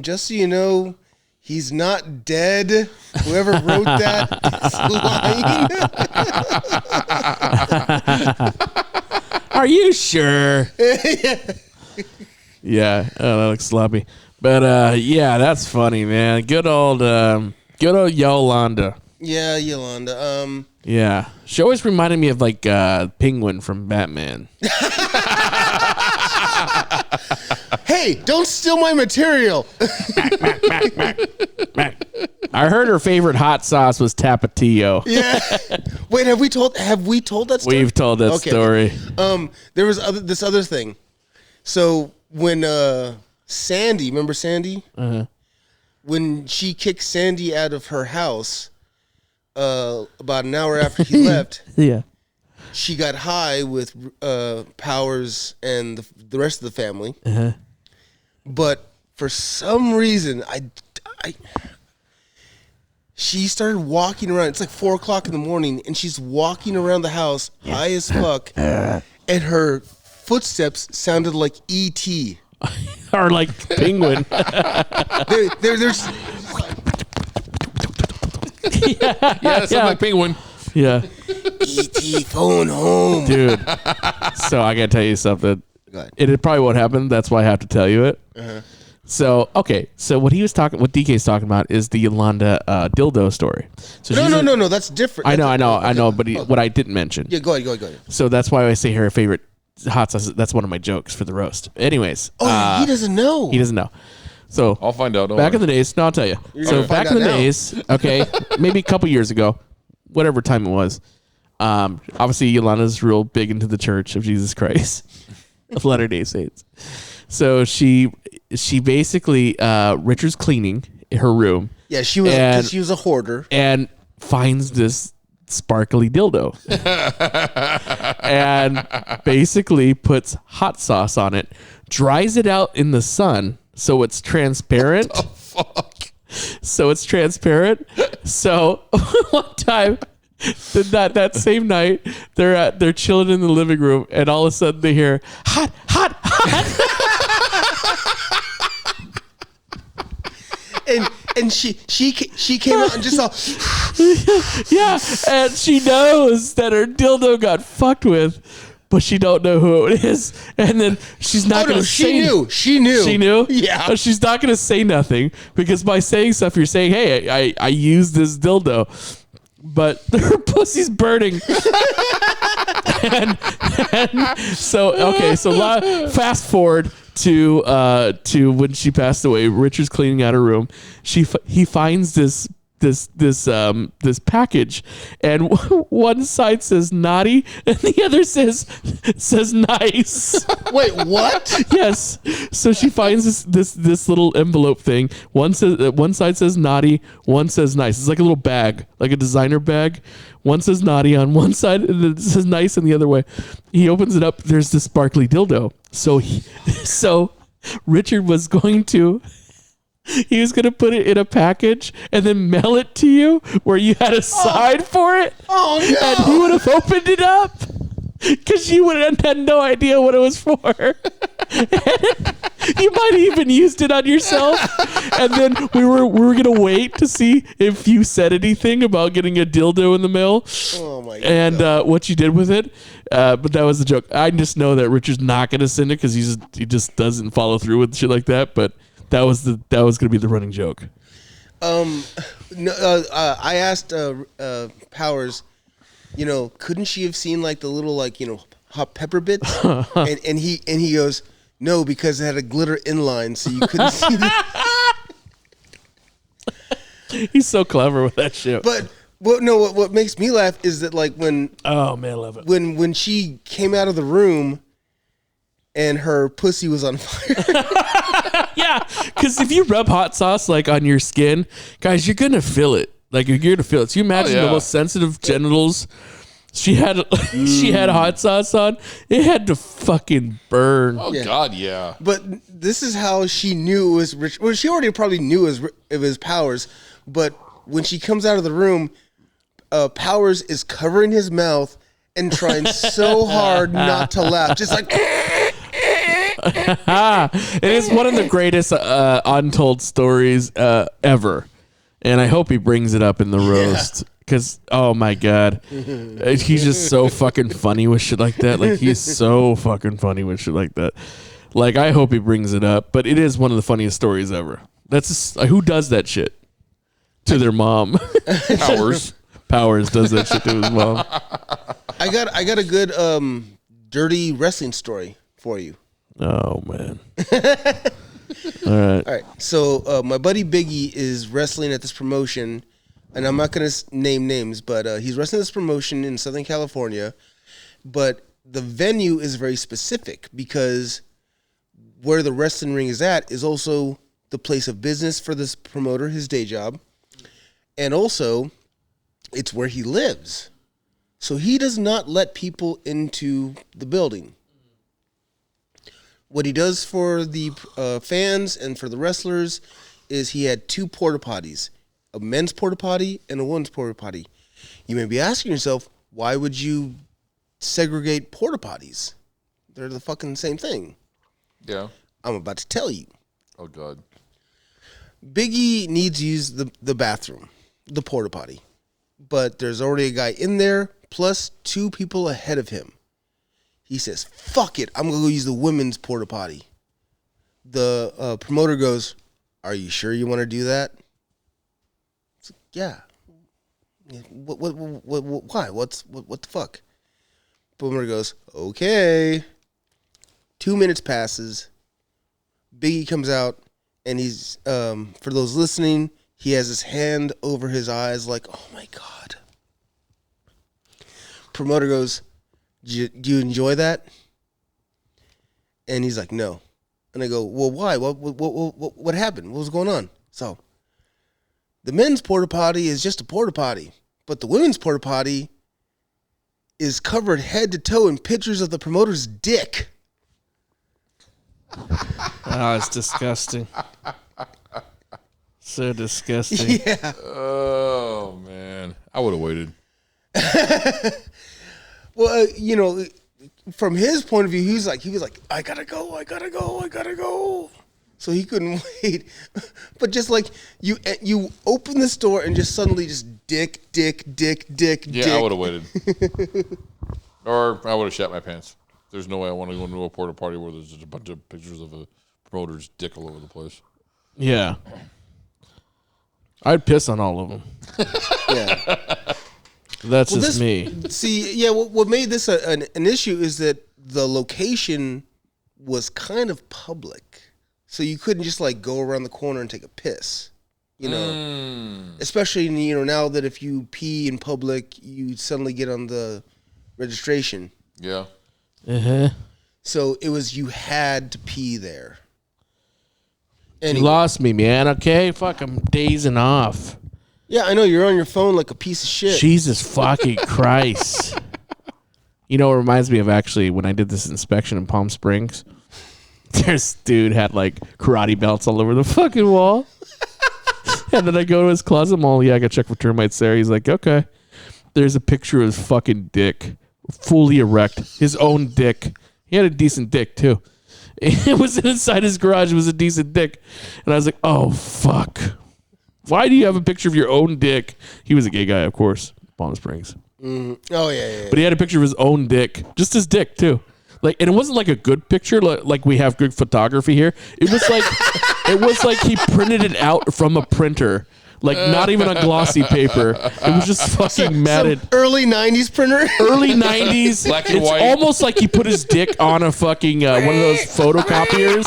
"Just so you know, he's not dead. Whoever wrote that is lying."
Are you sure? Yeah. Oh, that looks sloppy. But yeah, that's funny, man. Good old Yolanda.
Yeah, Yolanda.
Yeah. She always reminded me of like Penguin from Batman.
Hey, don't steal my material.
I heard her favorite hot sauce was Tapatio.
Yeah. Wait, have we told that story?
We've told that story.
There was this other thing. So when Sandy, remember Sandy?
Uh-huh.
When she kicked Sandy out of her house, about an hour after he left,
Yeah.
she got high with Powers and the rest of the family.
Uh-huh.
But for some reason, she started walking around. It's like 4:00 in the morning, and she's walking around the house high as fuck, and her footsteps sounded like E.T.
Or like Penguin.
There's
Yeah, something like Penguin.
Yeah.
E.T. phone home.
Dude. So I got to tell you something.
Go ahead.
It probably won't happen. That's why I have to tell you it.
Uh-huh.
So, okay. So what DK's talking about is the Yolanda dildo story. So
No. That's different.
I know. But what I didn't mention.
Yeah, go ahead.
So that's why I say her favorite hot sauce. That's one of my jokes for the roast. Anyways.
Oh, he doesn't know.
He doesn't know. So
I'll find out.
Back in the days, no, I'll tell you. So back in the days, okay, maybe a couple years ago, whatever time it was, obviously Yolanda's real big into the Church of Jesus Christ of Latter-day Saints. So she basically Richard's cleaning her room.
Yeah, she was a hoarder
and finds this sparkly dildo and basically puts hot sauce on it, dries it out in the sun so it's transparent.
What the fuck?
So it's transparent. So one time, that same night, they're chilling in the living room, and all of a sudden they hear hot.
and she came out and just saw.
Yeah, and she knows that her dildo got fucked with, but she don't know who it is. And then she's not going to say.
She knew.
She knew.
Yeah.
But she's not going to say nothing because by saying stuff, you're saying, "Hey, I used this dildo." But her pussy's burning. and so fast forward to when she passed away. Richard's cleaning out her room. He finds this package, and one side says naughty and the other says nice.
Wait, what?
Yes. So she finds this little envelope thing. One side says naughty, one says nice. It's like a little bag, like a designer bag. One says naughty on one side, and it says nice on the other way. He opens it up. There's this sparkly dildo. So Richard was going to. He was going to put it in a package and then mail it to you where you had a side for it.
Oh, no.
And he would have opened it up because you would have had no idea what it was for. You might have even used it on yourself. And then we were going to wait to see if you said anything about getting a dildo in the mail.
Oh, my God.
And what you did with it. But that was the joke. I just know that Richard's not going to send it because he just doesn't follow through with shit like that. But that was going to be the running joke.
I asked Powers, couldn't she have seen like the little hot pepper bits? and he goes, no, because it had a glitter inline, so you couldn't see that.
He's so clever with that shit.
But what makes me laugh is that like when
I love it
when she came out of the room. And her pussy was on fire.
Yeah, because if you rub hot sauce like on your skin, guys, you're gonna feel it. Like you're gonna feel it. So you imagine the most sensitive genitals. She had hot sauce on. It had to fucking burn.
Oh yeah. God, yeah.
But this is how she knew it was Rich. Well, she already probably knew it was Powers. But when she comes out of the room, Powers is covering his mouth and trying so hard not to laugh, just like.
It is one of the greatest untold stories ever, and I hope he brings it up in the roast because oh my god, he's just so fucking funny with shit like that. Like he's so fucking funny with shit like that. Like I hope he brings it up, but it is one of the funniest stories ever. That's just, who does that shit to their mom. Powers does that shit to his mom.
I got a good dirty wrestling story for you.
Oh man! All right.
So my buddy Biggie is wrestling at this promotion, and I'm not gonna name names, but he's wrestling this promotion in Southern California. But the venue is very specific because where the wrestling ring is at is also the place of business for this promoter, his day job, and also it's where he lives. So he does not let people into the building. What he does for the fans and for the wrestlers is he had 2 porta potties, a men's porta potty and a women's porta potty. You may be asking yourself, why would you segregate porta potties? They're the fucking same thing.
Yeah.
I'm about to tell you.
Oh, God.
Biggie needs to use the bathroom, the porta potty. But there's already a guy in there, plus 2 people ahead of him. He says, fuck it, I'm going to go use the women's porta potty. The promoter goes, are you sure you want to do that? It's like, yeah. Why? What the fuck? Promoter goes, okay. 2 minutes passes. Biggie comes out, and he's, for those listening, he has his hand over his eyes like, oh my God. Promoter goes, do you enjoy that? And he's like, no. And I go, well, why? What happened? What was going on? So, the men's porta potty is just a porta potty, but the women's porta potty is covered head to toe in pictures of the promoter's dick.
Oh, it's disgusting. So disgusting.
Yeah.
Oh man, I would have waited.
Well, from his point of view, he was like, I gotta go. So he couldn't wait. But just like you open the store and just suddenly just dick.
Yeah, I would have waited. Or I would have shat my pants. There's no way I want to go into a porta party where there's just a bunch of pictures of a promoter's dick all over the place.
Yeah. I'd piss on all of them.
Yeah.
That's just me.
See, yeah, what made this an issue is that the location was kind of public. So you couldn't just like go around the corner and take a piss. You know, especially, you know, now that if you pee in public, you suddenly get on the registration.
Yeah.
Uh-huh.
So it was, you had to pee there.
You lost me, man. Okay, fuck, I'm dazing off.
Yeah, I know, you're on your phone like a piece of shit.
Jesus fucking Christ. You know, it reminds me of actually when I did this inspection in Palm Springs. This dude had like karate belts all over the fucking wall. And then I go to his closet. I'm all, yeah, I got to check for termites there. He's like, okay. There's a picture of his fucking dick, fully erect. His own dick. He had a decent dick, too. It was inside his garage. It was a decent dick. And I was like, oh, fuck. Why do you have a picture of your own dick? He was a gay guy, of course. Palm Springs.
Oh, yeah.
But he had a picture of his own dick. Just his dick, too. Like, and it wasn't like a good picture, like we have good photography here. It was like he printed it out from a printer, like not even on glossy paper. It was just fucking matted.
Some early 90s printer?
Early 90s.
Black and
it's
white.
almost like he put his dick on a fucking, one of those photocopiers.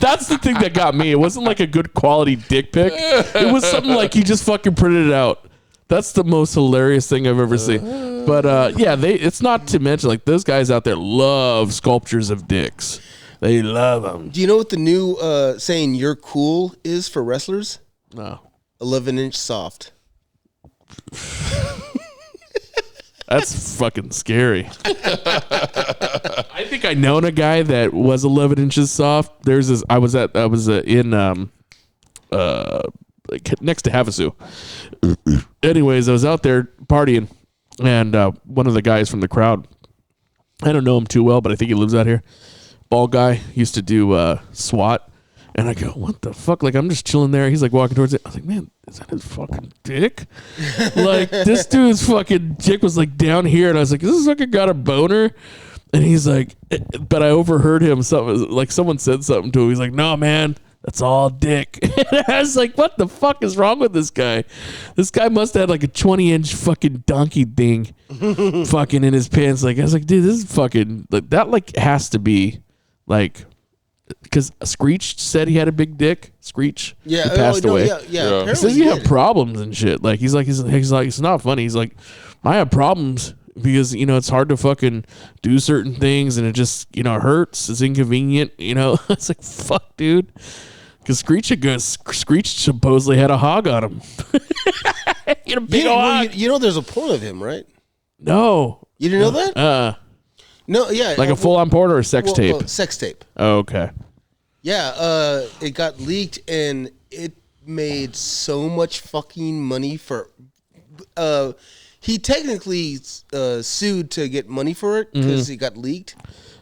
That's the thing that got me. It wasn't like a good quality dick pic. It was something like he just fucking printed it out. That's the most hilarious thing I've ever seen. But yeah, it's not to mention like those guys out there love sculptures of dicks. They love them.
Do you know what the new saying "you're cool" is for wrestlers?
No.
11-inch soft.
That's fucking scary. I think I known a guy that was 11 inches soft. There's this. I was in like next to Havasu. Anyways, I was out there partying, and one of the guys from the crowd, I don't know him too well, but I think he lives out here. Bald guy, used to do SWAT. And I go, what the fuck? Like, I'm just chilling there. He's like walking towards it. I was like, man, is that his fucking dick? Like, this dude's fucking dick was like down here. And I was like, is this fucking got a boner? And he's like, but I overheard him. Something like someone said something to him. He's like, no, man, that's all dick. And I was like, what the fuck is wrong with this guy? This guy must have had like a 20-inch fucking donkey thing fucking in his pants. Like, I was like, dude, this is fucking, like, that like has to be like, because Screech said he had a big dick. Screech,
Yeah,
he passed away.
Yeah.
He says he had problems and shit. Like he's like it's not funny. He's like, I have problems because it's hard to fucking do certain things and it just hurts. It's inconvenient. It's like fuck, dude. Because Screech supposedly had a hog on him. He had a big hog.
There's a porn of him, right?
No,
you didn't know that? No, yeah.
Like a full-on porn or a sex tape?
Well, sex tape.
Oh, okay.
Yeah, it got leaked and it made so much fucking money for... he technically sued to get money for it because it got leaked.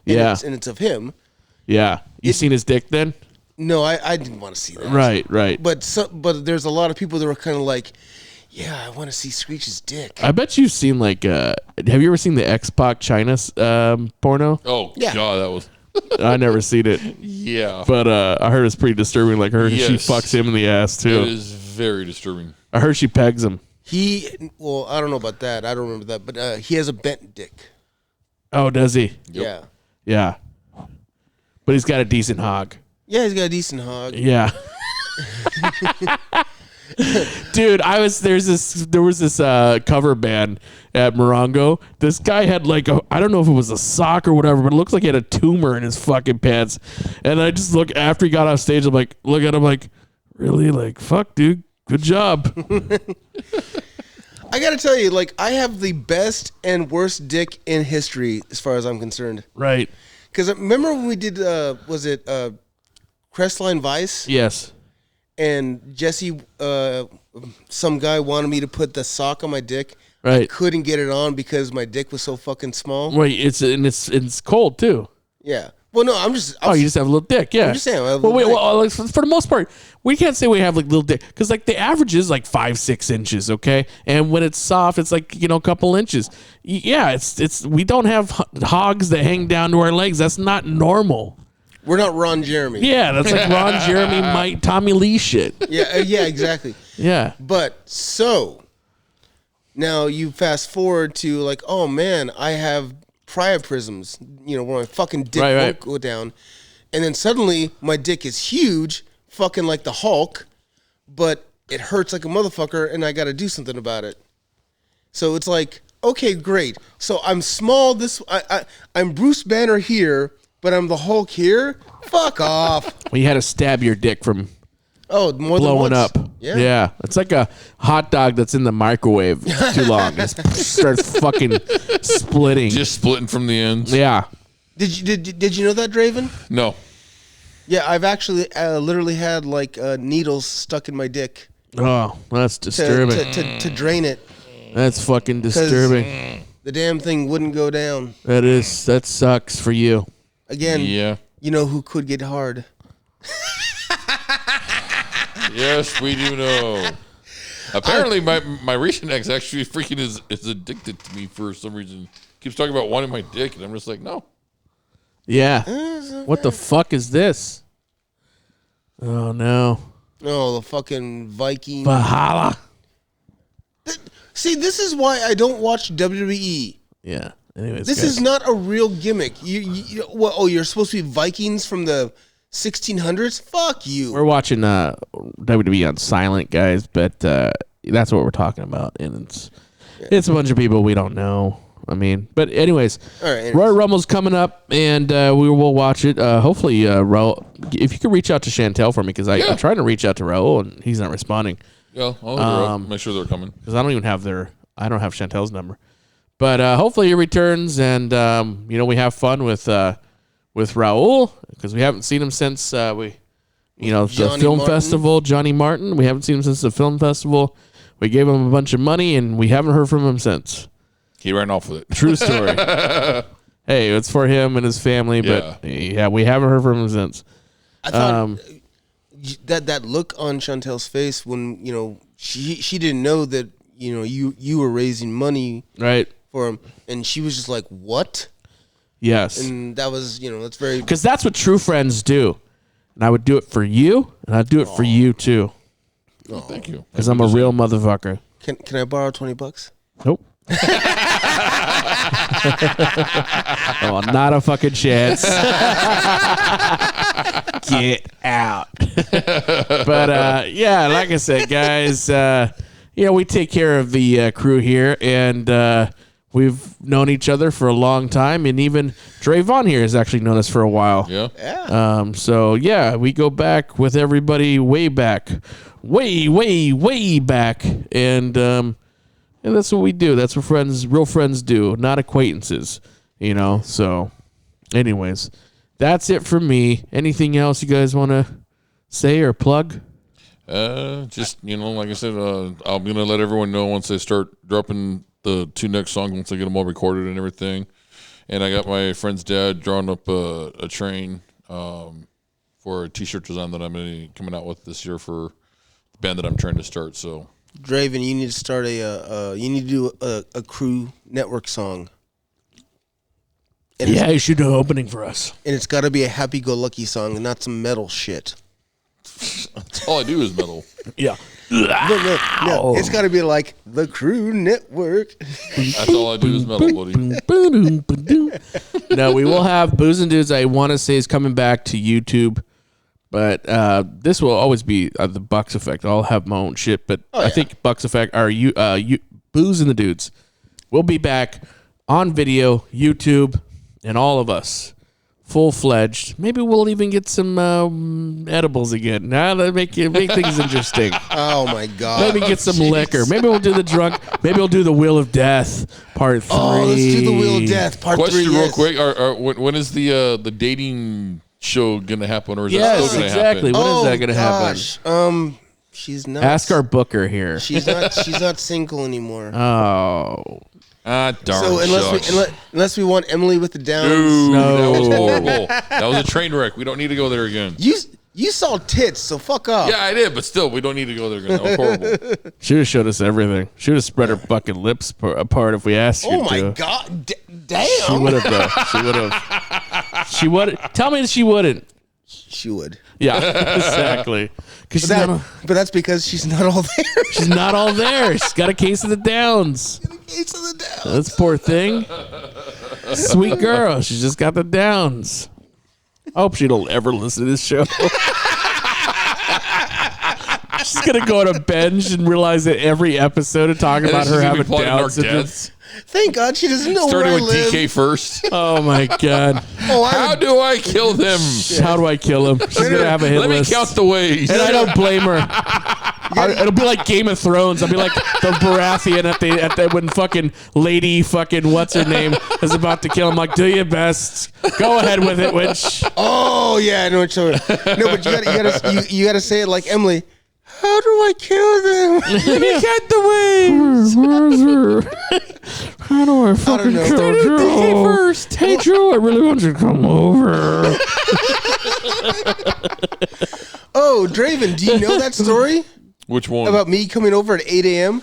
And it's of him.
Yeah. You seen his dick then?
No, I didn't want to see that.
Right.
But there's a lot of people that were kind of like... Yeah, I want to see Screech's dick.
I bet you've seen like, have you ever seen the X-Pac China porno?
Oh, yeah. God, that was...
I never seen it.
Yeah.
But I heard it's pretty disturbing. Like, she fucks him in the ass, too.
It is very disturbing.
I heard she pegs him.
Well, I don't know about that. I don't remember that. But he has a bent dick.
Oh, does he?
Yep.
Yeah. But he's got a decent hog.
Yeah, he's got a decent hog.
Yeah. Dude, there was this cover band at Morongo. This guy had like I don't know if it was a sock or whatever, but it looks like he had a tumor in his fucking pants. And I just look after he got off stage, I'm like, look at him like, really? Like, fuck, dude, good job.
I gotta tell you, like, I have the best and worst dick in history as far as I'm concerned.
Right.
Because remember when we did was it Crestline Vice?
Yes.
And Jesse, some guy wanted me to put the sock on my dick.
Right.
I couldn't get it on because my dick was so fucking small.
Right. It's cold too.
Yeah. Well, no, I'm just.
You just have a little dick, yeah.
I'm just saying. I have a
Well,
little
wait,
dick.
well, for the most part, we can't say we have like little dick because like the average is like 5-6 inches, okay. And when it's soft, it's like a couple inches. Yeah, it's we don't have hogs that hang down to our legs. That's not normal.
We're not Ron Jeremy.
Yeah, that's like Ron Jeremy, Mike, Tommy Lee shit.
Yeah, exactly.
Yeah.
But so now you fast forward to like, oh man, I have priapisms, where my fucking dick won't go down. And then suddenly my dick is huge, fucking like the Hulk, but it hurts like a motherfucker and I got to do something about it. So it's like, okay, great. So I'm small. I'm Bruce Banner here, but I'm the Hulk here. Fuck off.
Well, you had to stab your dick from
more
blowing
than once.
up.
Yeah.
It's like a hot dog that's in the microwave too long. It starts fucking splitting.
Just splitting from the ends.
Yeah.
Did you know that, Dravon?
No.
Yeah, I've actually literally had like needles stuck in my dick
Oh, that's disturbing.
to drain it.
That's fucking disturbing.
The damn thing wouldn't go down.
That sucks for you.
Again,
Yeah.
you know who could get hard?
Yes, we do know. Apparently, my recent ex actually freaking is addicted to me for some reason. Keeps talking about wanting my dick, and I'm just like, no.
Yeah. What the fuck is this? Oh, no.
Oh, the fucking Viking.
Valhalla.
See, this is why I don't watch WWE.
Yeah. Anyways,
This is not a real gimmick. You're supposed to be Vikings from the 1600s? Fuck you.
We're watching WWE on silent, guys, but that's what we're talking about. And it's a bunch of people we don't know. I mean, but anyways,
All right, anyways.
Royal Rumble's coming up, and we will watch it. Hopefully, Raul, if you could reach out to Chantel for me, because I'm trying to reach out to Raul, and he's not responding.
Yeah, I'll make sure they're coming.
Because I don't have Chantel's number. But hopefully he returns, and we have fun with Raul, because we haven't seen him since the film festival. Johnny Martin, we haven't seen him since the film festival. We gave him a bunch of money, and we haven't heard from him since.
He ran off with it.
True story. Hey, it's for him and his family, but we haven't heard from him since.
I thought that look on Chantel's face when she didn't know that you were raising money
right
for him, and she was just like, "What?"
Yes,
and that was that's very
because that's what true friends do, and I would do it for you, and I'd do it for you too.
Oh, thank you.
Because I'm a real motherfucker.
Can I borrow $20?
Nope. Oh, not a fucking chance. Get out. But like I said, guys, we take care of the crew here, and we've known each other for a long time, and even Dravon here has actually known us for a while.
Yeah.
So we go back with everybody way back, way back, and that's what we do. That's what real friends do, not acquaintances, So, anyways, that's it for me. Anything else you guys want to say or plug?
Just, like I said, I'm going to let everyone know once I start dropping the 2 next songs, once I get them all recorded and everything. And I got my friend's dad drawing up a train for a T-shirt design that I'm going to be coming out with this year for the band that I'm trying to start, so...
Dravon, you need to start you need to do a crew network song. And
you should do an opening for us.
And it's got to be a happy-go-lucky song and not some metal shit.
That's all I do is metal.
Yeah.
No. It's got to be like the Crew Network.
That's all I do is metal, buddy.
No, we will have Booze and Dudes, I want to say, is coming back to YouTube. But this will always be the Bucks Effect. I'll have my own shit, but I think Bucks Effect are Booze and the Dudes. We'll be back on video, YouTube, and all of us full-fledged. Maybe we'll even get some edibles again. Now that make things interesting.
Oh my God!
Maybe get some liquor. Maybe we'll do the drunk. Maybe we'll do the Wheel of Death Part 3.
Oh, let's do the Wheel of Death Part 3.
Question real quick: when is the dating show gonna happen, or is that still gonna
exactly.
happen?
When is that gonna happen?
She's not.
Ask our booker here.
She's not single anymore.
Oh,
Darn.
So unless we want Emily with the Downs,
Dude, that was horrible. That was a train wreck. We don't need to go there again.
you saw tits, so fuck off.
Yeah, I did, but still, we don't need to go there again. That was horrible.
She would have showed us everything. She would have spread her fucking lips apart if we asked her to.
Oh my god! Damn.
She would have though. She would have. She would. Tell me that she wouldn't.
She would.
Yeah, exactly.
But that's because she's not all there.
She's not all there. She's got a case of the Downs. That's poor thing. Sweet girl. She's just got the Downs. I hope she don't ever listen to this show. She's gonna go on a binge and realize that every episode of talking about her having Down syndrome.
Thank God she doesn't know where I live.
Starting with DK first.
Oh my God.
How do I kill them?
How do I kill him? She's gonna have a hit
list. Let me count the ways.
And I don't blame her. It'll be like Game of Thrones. I'll be like the Baratheon at the when fucking lady fucking what's her name is about to kill him. Like, do your best. Go ahead with it, witch.
Oh yeah, I know what you're. No, but you gotta say it like Emily. How do I kill them?
Let me count the ways. How do I fucking kill Drew? First. Hey Drew, I really want you to come over.
Oh, Dravon, do you know that story?
Which one?
About me coming over at 8 a.m.?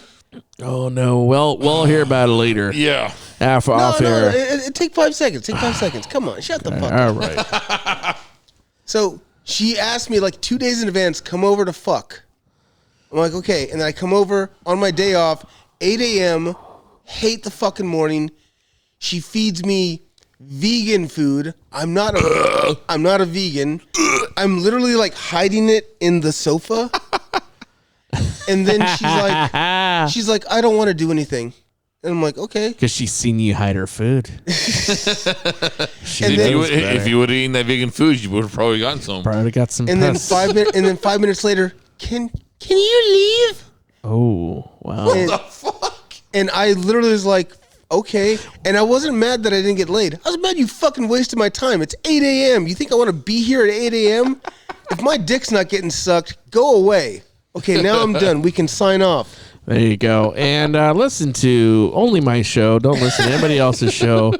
Oh no. Well, we'll hear about it later.
Yeah.
Off air.
Take 5 seconds. Take 5 seconds. Come on, shut the fuck up.
All right.
So she asked me like 2 days in advance, come over to fuck. I'm like, okay. And then I come over on my day off, 8 a.m., hate the fucking morning. She feeds me vegan food. I'm not a vegan. I'm literally like hiding it in the sofa. And then she's like, I don't want to do anything. And I'm like, okay.
Because she's seen you hide her food.
If you would have eaten that vegan food, you would have probably gotten some.
Probably got some.
And then 5 minutes later, can you leave?
Oh, wow.
What the fuck?
And I literally was like, okay. And I wasn't mad that I didn't get laid. I was mad you fucking wasted my time. It's 8 a.m. You think I want to be here at 8 a.m.? If my dick's not getting sucked, go away. Okay, now I'm done. We can sign off.
There you go. And listen to only my show. Don't listen to anybody else's show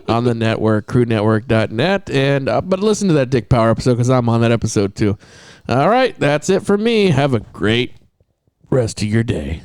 on the network, crewdnetwork.net. And but listen to that Dick Power episode because I'm on that episode too. All right, that's it for me. Have a great rest of your day.